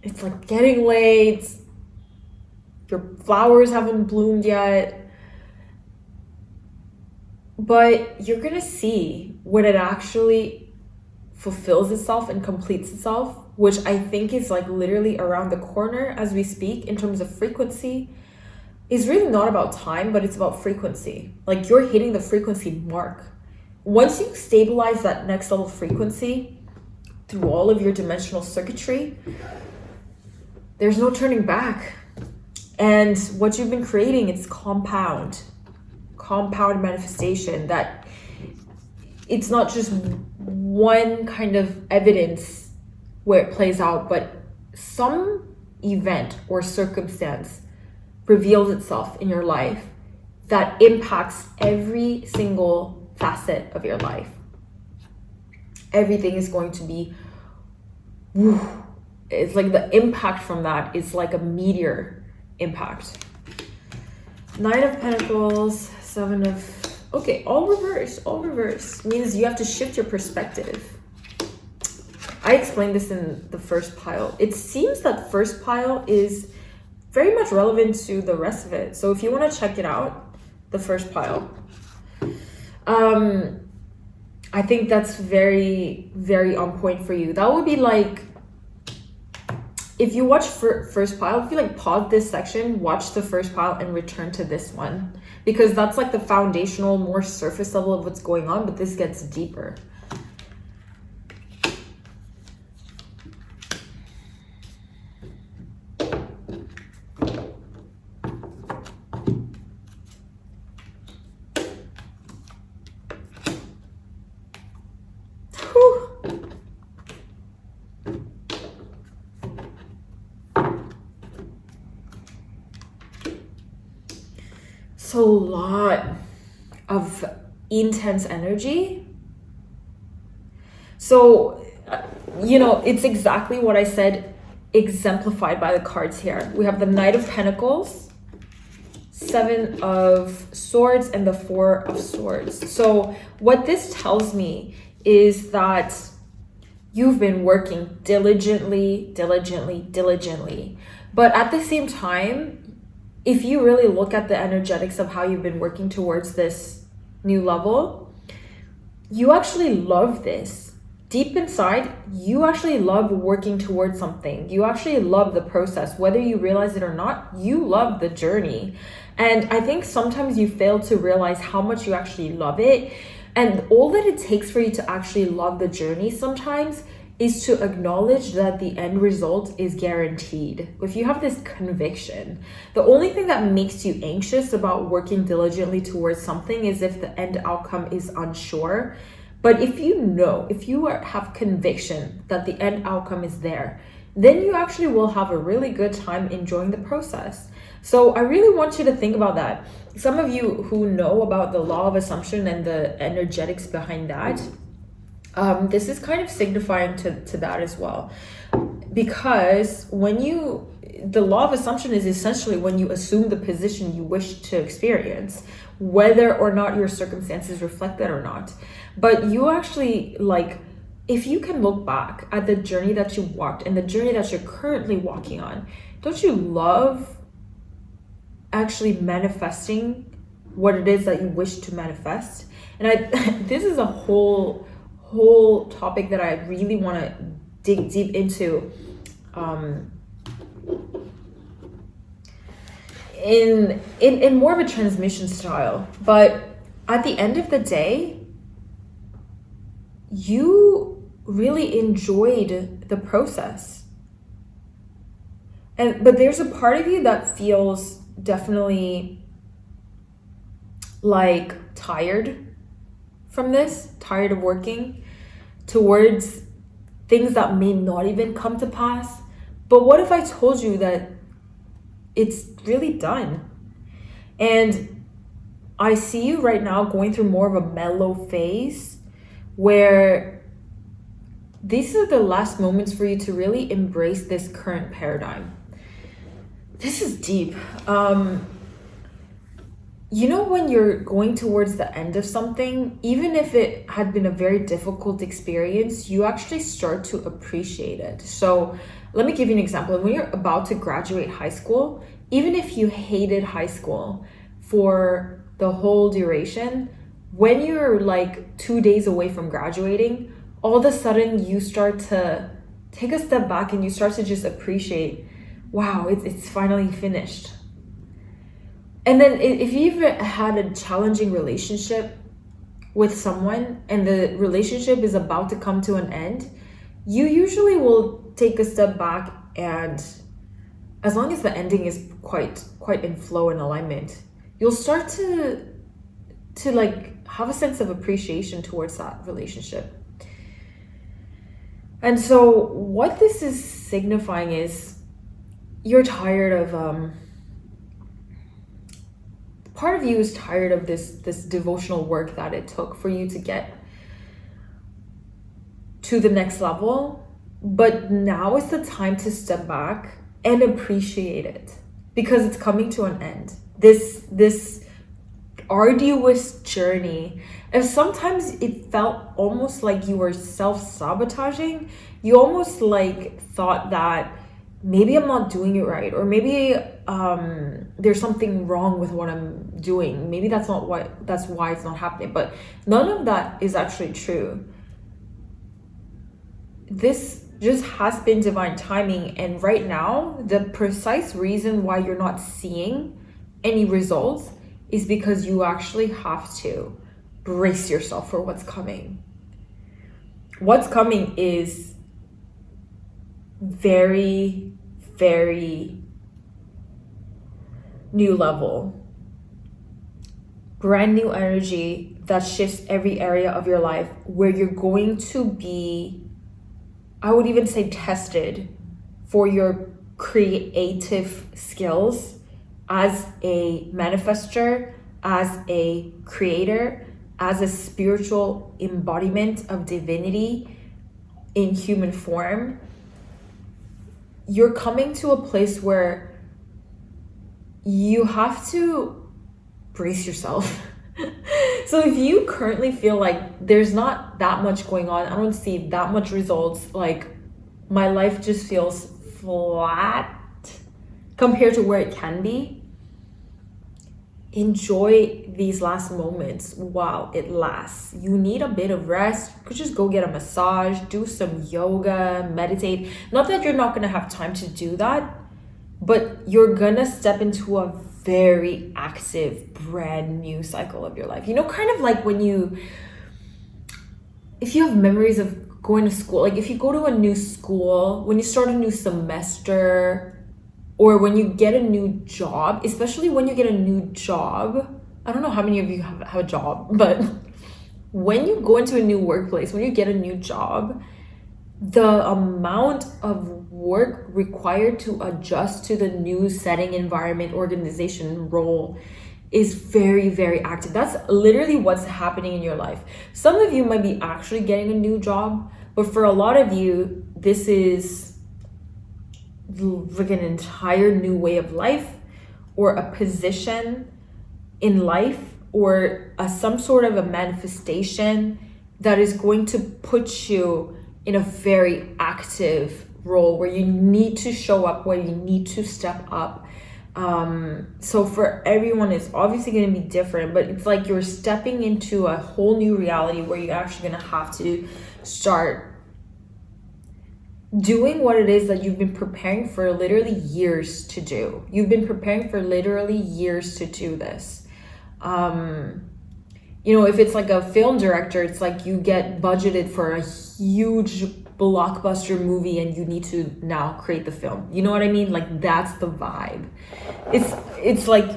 It's like getting late. Your flowers haven't bloomed yet. But you're gonna see when it actually fulfills itself and completes itself, which I think is like literally around the corner as we speak in terms of frequency. Is really not about time, but it's about frequency. Like you're hitting the frequency mark. Once you stabilize that next level frequency through all of your dimensional circuitry, there's no turning back. And what you've been creating, it's compound manifestation, that it's not just one kind of evidence where it plays out, but some event or circumstance reveals itself in your life that impacts every single facet of your life. Everything is going to be, it's like the impact from that is like a meteor impact. Nine of Pentacles, Seven of, okay, all reverse means you have to shift your perspective. I explained this in the first pile. It seems that first pile is very much relevant to the rest of it. So if you want to check it out, the first pile, I think that's very, very on point for you. That would be like, if you watch first pile, if you like pause this section, watch the first pile and return to this one, because that's like the foundational, more surface level of what's going on, but this gets deeper. So a lot of intense energy. So, you know, it's exactly what I said, exemplified by the cards here. We have the Knight of Pentacles, Seven of Swords, and the Four of Swords. So what this tells me is that you've been working diligently. But at the same time, if you really look at the energetics of how you've been working towards this new level, you actually love this. Deep inside, you actually love working towards something. You actually love the process. Whether you realize it or not, you love the journey. And I think sometimes you fail to realize how much you actually love it. And all that it takes for you to actually love the journey sometimes is to acknowledge that the end result is guaranteed. If you have this conviction, the only thing that makes you anxious about working diligently towards something is if the end outcome is unsure. But if you know, if you have conviction that the end outcome is there, then you actually will have a really good time enjoying the process. So I really want you to think about that. Some of you who know about the law of assumption and the energetics behind that, this is kind of signifying to that as well. Because when you the law of assumption is essentially when you assume the position you wish to experience, whether or not your circumstances reflect that or not. But you actually, like, if you can look back at the journey that you walked and the journey that you're currently walking on, don't you love actually manifesting what it is that you wish to manifest? And this is a whole topic that I really want to dig deep into in more of a transmission style. But at the end of the day, you really enjoyed the process. But there's a part of you that feels definitely like tired from this, tired of working towards things that may not even come to pass. But what if I told you that it's really done? And I see you right now going through more of a mellow phase where these are the last moments for you to really embrace this current paradigm. This is deep. You know, when you're going towards the end of something, even if it had been a very difficult experience, you actually start to appreciate it. So let me give you an example. When you're about to graduate high school, even if you hated high school for the whole duration, when you're like 2 days away from graduating, all of a sudden you start to take a step back and you start to just appreciate, wow, it's finally finished. And then if you've had a challenging relationship with someone and the relationship is about to come to an end, you usually will take a step back, and as long as the ending is quite in flow and alignment, you'll start to like have a sense of appreciation towards that relationship. And so what this is signifying is you're tired of part of you is tired of this devotional work that it took for you to get to the next level. But now is the time to step back and appreciate it, because it's coming to an end. This arduous journey, and sometimes it felt almost like you were self-sabotaging. You almost like thought that maybe I'm not doing it right, or maybe there's something wrong with what I'm doing. Maybe that's why it's not happening. But none of that is actually true. This just has been divine timing, and right now the precise reason why you're not seeing any results is because you actually have to brace yourself for what's coming. What's coming is very, very new level, brand new energy that shifts every area of your life, where you're going to be, I would even say, tested for your creative skills as a manifester, as a creator, as a spiritual embodiment of divinity in human form. You're coming to a place where you have to brace yourself. So if you currently feel like there's not that much going on, I don't see that much results, like my life just feels flat compared to where it can be, enjoy these last moments while it lasts. You need a bit of rest. You could just go get a massage, do some yoga, meditate. Not that you're not going to have time to do that, but you're going to step into a very active, brand new cycle of your life. You know, kind of like if you have memories of going to school, like if you go to a new school, when you start a new semester, or when you get a new job, especially when you get a new job. I don't know how many of you have a job, but when you go into a new workplace, when you get a new job, the amount of work required to adjust to the new setting, environment, organization, role is very, very active. That's literally what's happening in your life. Some of you might be actually getting a new job, but for a lot of you, this is like an entire new way of life, or a position in life, or some sort of a manifestation that is going to put you in a very active role where you need to show up, where you need to step up. So for everyone, it's obviously going to be different, but it's like you're stepping into a whole new reality where you're actually going to have to start doing what it is that you've been preparing for literally years to do. You've been preparing for literally years to do this. You know, if it's like a film director, it's like you get budgeted for a huge blockbuster movie and you need to now create the film. You know what I mean? Like, that's the vibe. It's like,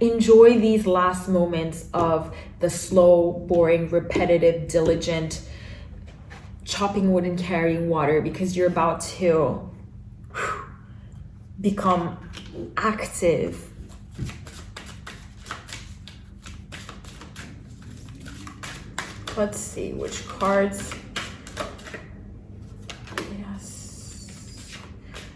enjoy these last moments of the slow, boring, repetitive, diligent chopping wood and carrying water, because you're about to become active. Let's see which cards. Yes.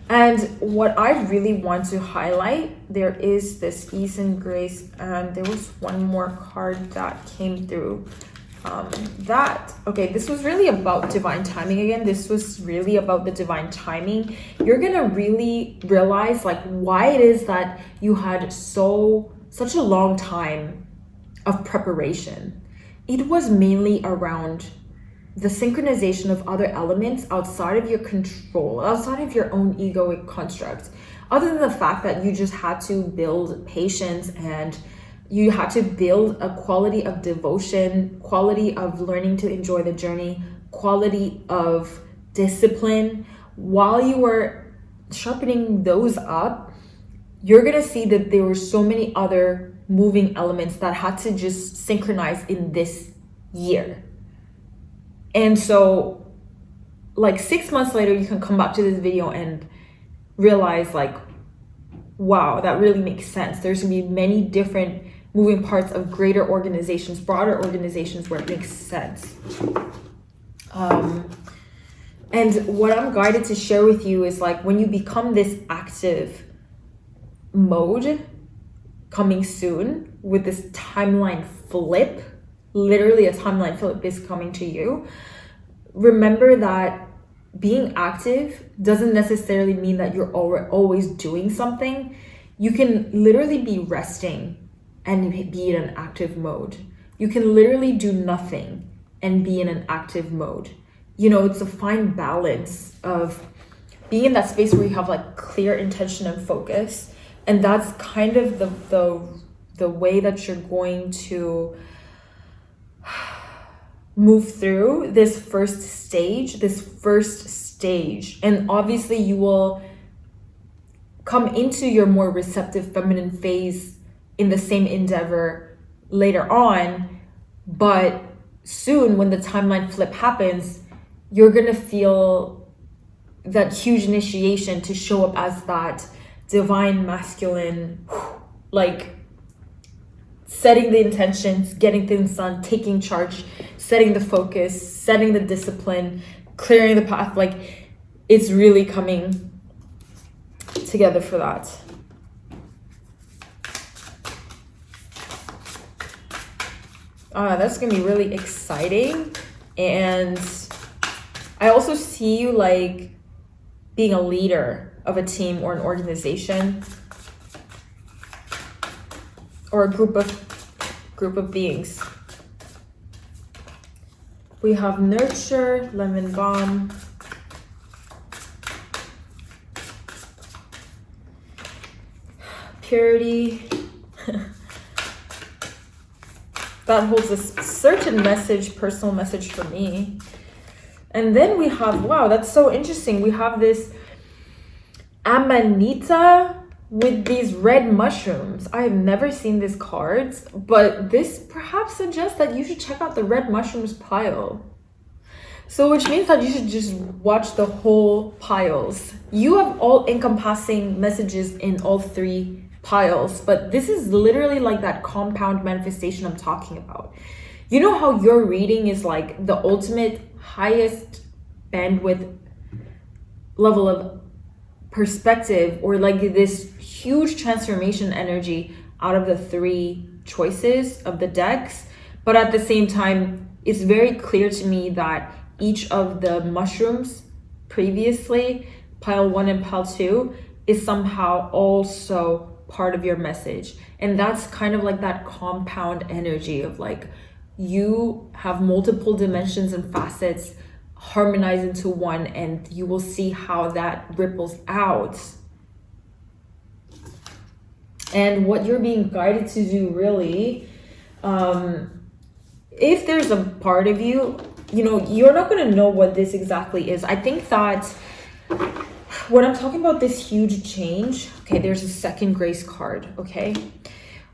And what I really want to highlight, there is this ease and grace, and there was one more card that came through. Okay, this was really about divine timing again. This was really about the divine timing. You're gonna really realize like why it is that you had such a long time of preparation. It was mainly around the synchronization of other elements outside of your control, outside of your own egoic construct. Other than the fact that you just had to build patience, and you had to build a quality of devotion, quality of learning to enjoy the journey, quality of discipline. While you were sharpening those up, you're gonna see that there were so many other moving elements that had to just synchronize in this year. And so like 6 months later, you can come back to this video and realize like, wow, that really makes sense. There's gonna be many different moving parts of greater organizations, broader organizations, where it makes sense. And what I'm guided to share with you is like, when you become this active mode coming soon with this timeline flip, literally a timeline flip is coming to you. Remember that being active doesn't necessarily mean that you're always doing something. You can literally be resting and be in an active mode. You can literally do nothing and be in an active mode. You know, it's a fine balance of being in that space where you have like clear intention and focus. And that's kind of the way that you're going to move through this first stage. And obviously you will come into your more receptive feminine phase in the same endeavor later on. But soon, when the timeline flip happens, you're gonna feel that huge initiation to show up as that divine masculine, like setting the intentions, getting things done, taking charge, setting the focus, setting the discipline, clearing the path. Like, it's really coming together for that. That's gonna be really exciting. And I also see you like being a leader of a team or an organization or a group of beings. We have nurture, lemon balm, purity. That holds a certain message, personal message for me. And then we have, wow, that's so interesting. We have this Amanita with these red mushrooms. I have never seen these cards, but this perhaps suggests that you should check out the red mushrooms pile. So which means that you should just watch the whole piles. You have all encompassing messages in all three piles, but this is literally like that compound manifestation I'm talking about. You know how your reading is like the ultimate highest bandwidth level of perspective, or like this huge transformation energy out of the 3 choices of the decks. But at the same time, it's very clear to me that each of the mushrooms previously, pile 1 and pile 2, is somehow also part of your message. And that's kind of like that compound energy of like, you have multiple dimensions and facets harmonize into one, and you will see how that ripples out. And what you're being guided to do, really, if there's a part of you, you know, you're not going to know what this exactly is. I think that when I'm talking about this huge change, okay, there's a second grace card, okay?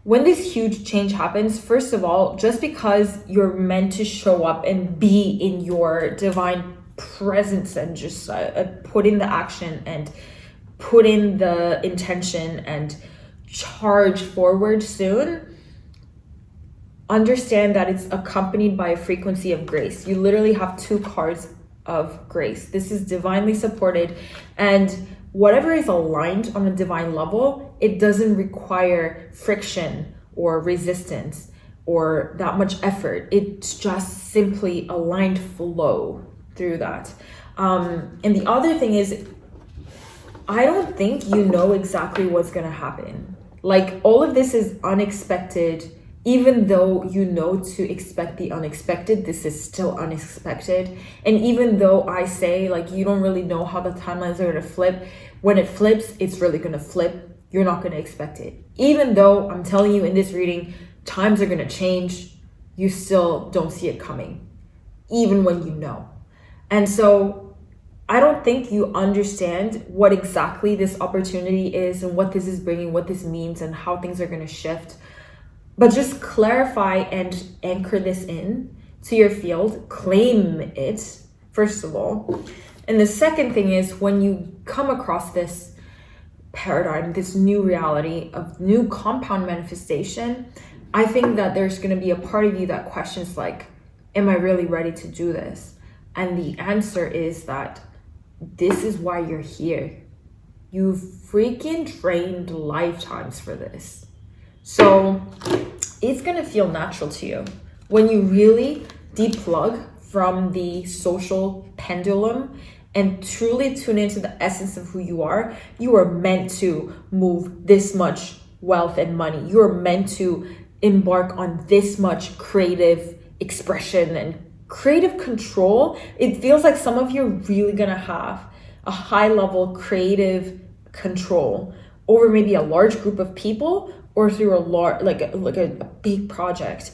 When this huge change happens, first of all, just because you're meant to show up and be in your divine presence and just put in the action and put in the intention and charge forward soon, understand that it's accompanied by a frequency of grace. You literally have 2 cards of grace. This is divinely supported, and whatever is aligned on a divine level, it doesn't require friction or resistance or that much effort. It's just simply aligned flow through that. And the other thing is, I don't think you know exactly what's going to happen. Like, all of this is unexpected. Even though you know to expect the unexpected, this is still unexpected. And even though I say, like, you don't really know how the timelines are going to flip, when it flips, it's really going to flip. You're not going to expect it. Even though I'm telling you in this reading, times are going to change, you still don't see it coming, even when you know. And so I don't think you understand what exactly this opportunity is and what this is bringing, what this means, and how things are going to shift. But just clarify and anchor this in to your field, claim it, first of all. And the second thing is, when you come across this paradigm, this new reality of new compound manifestation, I think that there's going to be a part of you that questions, like, am I really ready to do this? And the answer is that this is why you're here. You've freaking trained lifetimes for this. So it's going to feel natural to you when you really deplug from the social pendulum and truly tune into the essence of who you are. You are meant to move this much wealth and money. You are meant to embark on this much creative expression and creative control. It feels like some of you are really going to have a high level creative control over maybe a large group of people, or through a big project.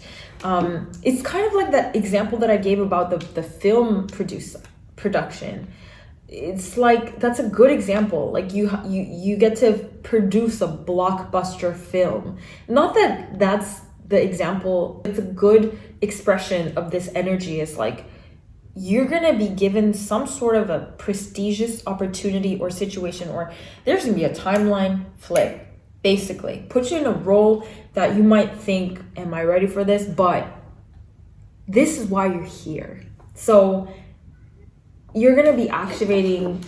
It's kind of like that example that I gave about the film production. It's like, that's a good example. Like, you get to produce a blockbuster film. Not that that's the example, it's a good expression of this energy. Is like, you're gonna be given some sort of a prestigious opportunity or situation, or there's gonna be a timeline flip. Basically, put you in a role that you might think, am I ready for this? But this is why you're here. So you're going to be activating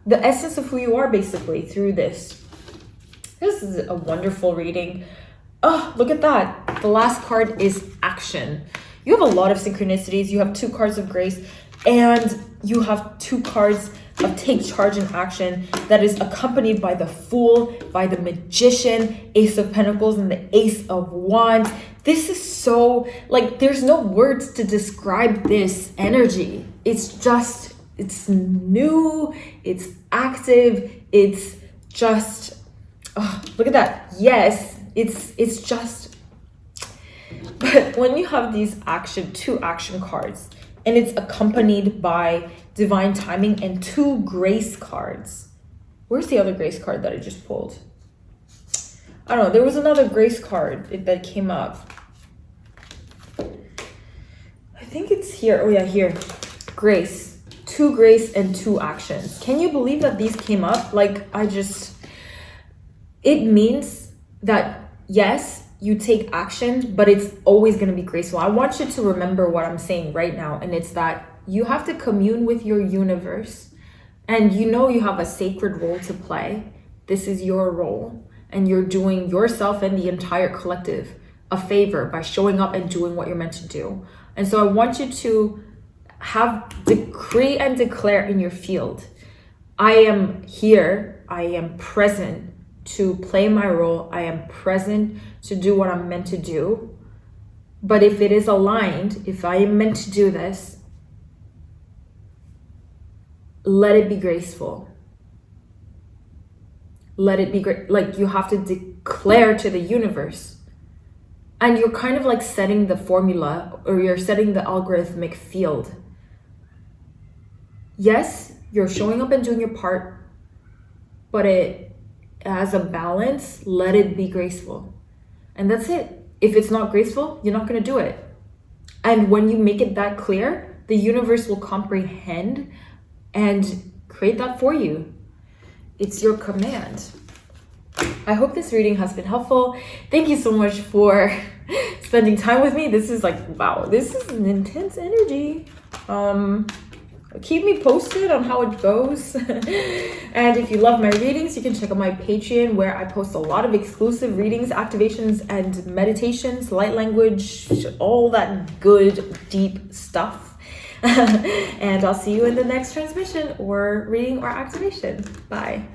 the essence of who you are, basically, through this. This is a wonderful reading. Oh, look at that. The last card is action. You have a lot of synchronicities. You have 2 cards of grace, and you have 2 cards of take charge and action that is accompanied by the Fool, by the Magician, Ace of Pentacles, and the Ace of Wands. This is so, like, there's no words to describe this energy. It's just, it's new, it's active, it's just, oh, look at that. Yes, it's just, but when you have these 2 action cards, and it's accompanied by divine timing and 2 grace cards. Where's the other grace card that I just pulled? I don't know. There was another grace card that came up. I think it's here. Oh yeah, here. Grace. 2 grace and 2 actions. Can you believe that these came up? Like, it means that, yes, you take action, but it's always going to be graceful. I want you to remember what I'm saying right now, and it's that you have to commune with your universe and you know you have a sacred role to play. This is your role, and you're doing yourself and the entire collective a favor by showing up and doing what you're meant to do. And so I want you to decree and declare in your field, I am here, I am present to play my role, I am present to do what I'm meant to do. But if it is aligned, if I am meant to do this, let it be graceful. Let it be great. Like, you have to declare to the universe. And you're kind of like setting the formula, or you're setting the algorithmic field. Yes, you're showing up and doing your part, but it has a balance. Let it be graceful. And that's it. If it's not graceful, you're not going to do it. And when you make it that clear, the universe will comprehend and create that for you. It's your command. I hope this reading has been helpful. Thank you so much for spending time with me. This is like, wow, this is an intense energy. Keep me posted on how it goes. And if you love my readings, you can check out my Patreon, where I post a lot of exclusive readings, activations, and meditations, light language, all that good, deep stuff. And I'll see you in the next transmission or reading or activation. Bye.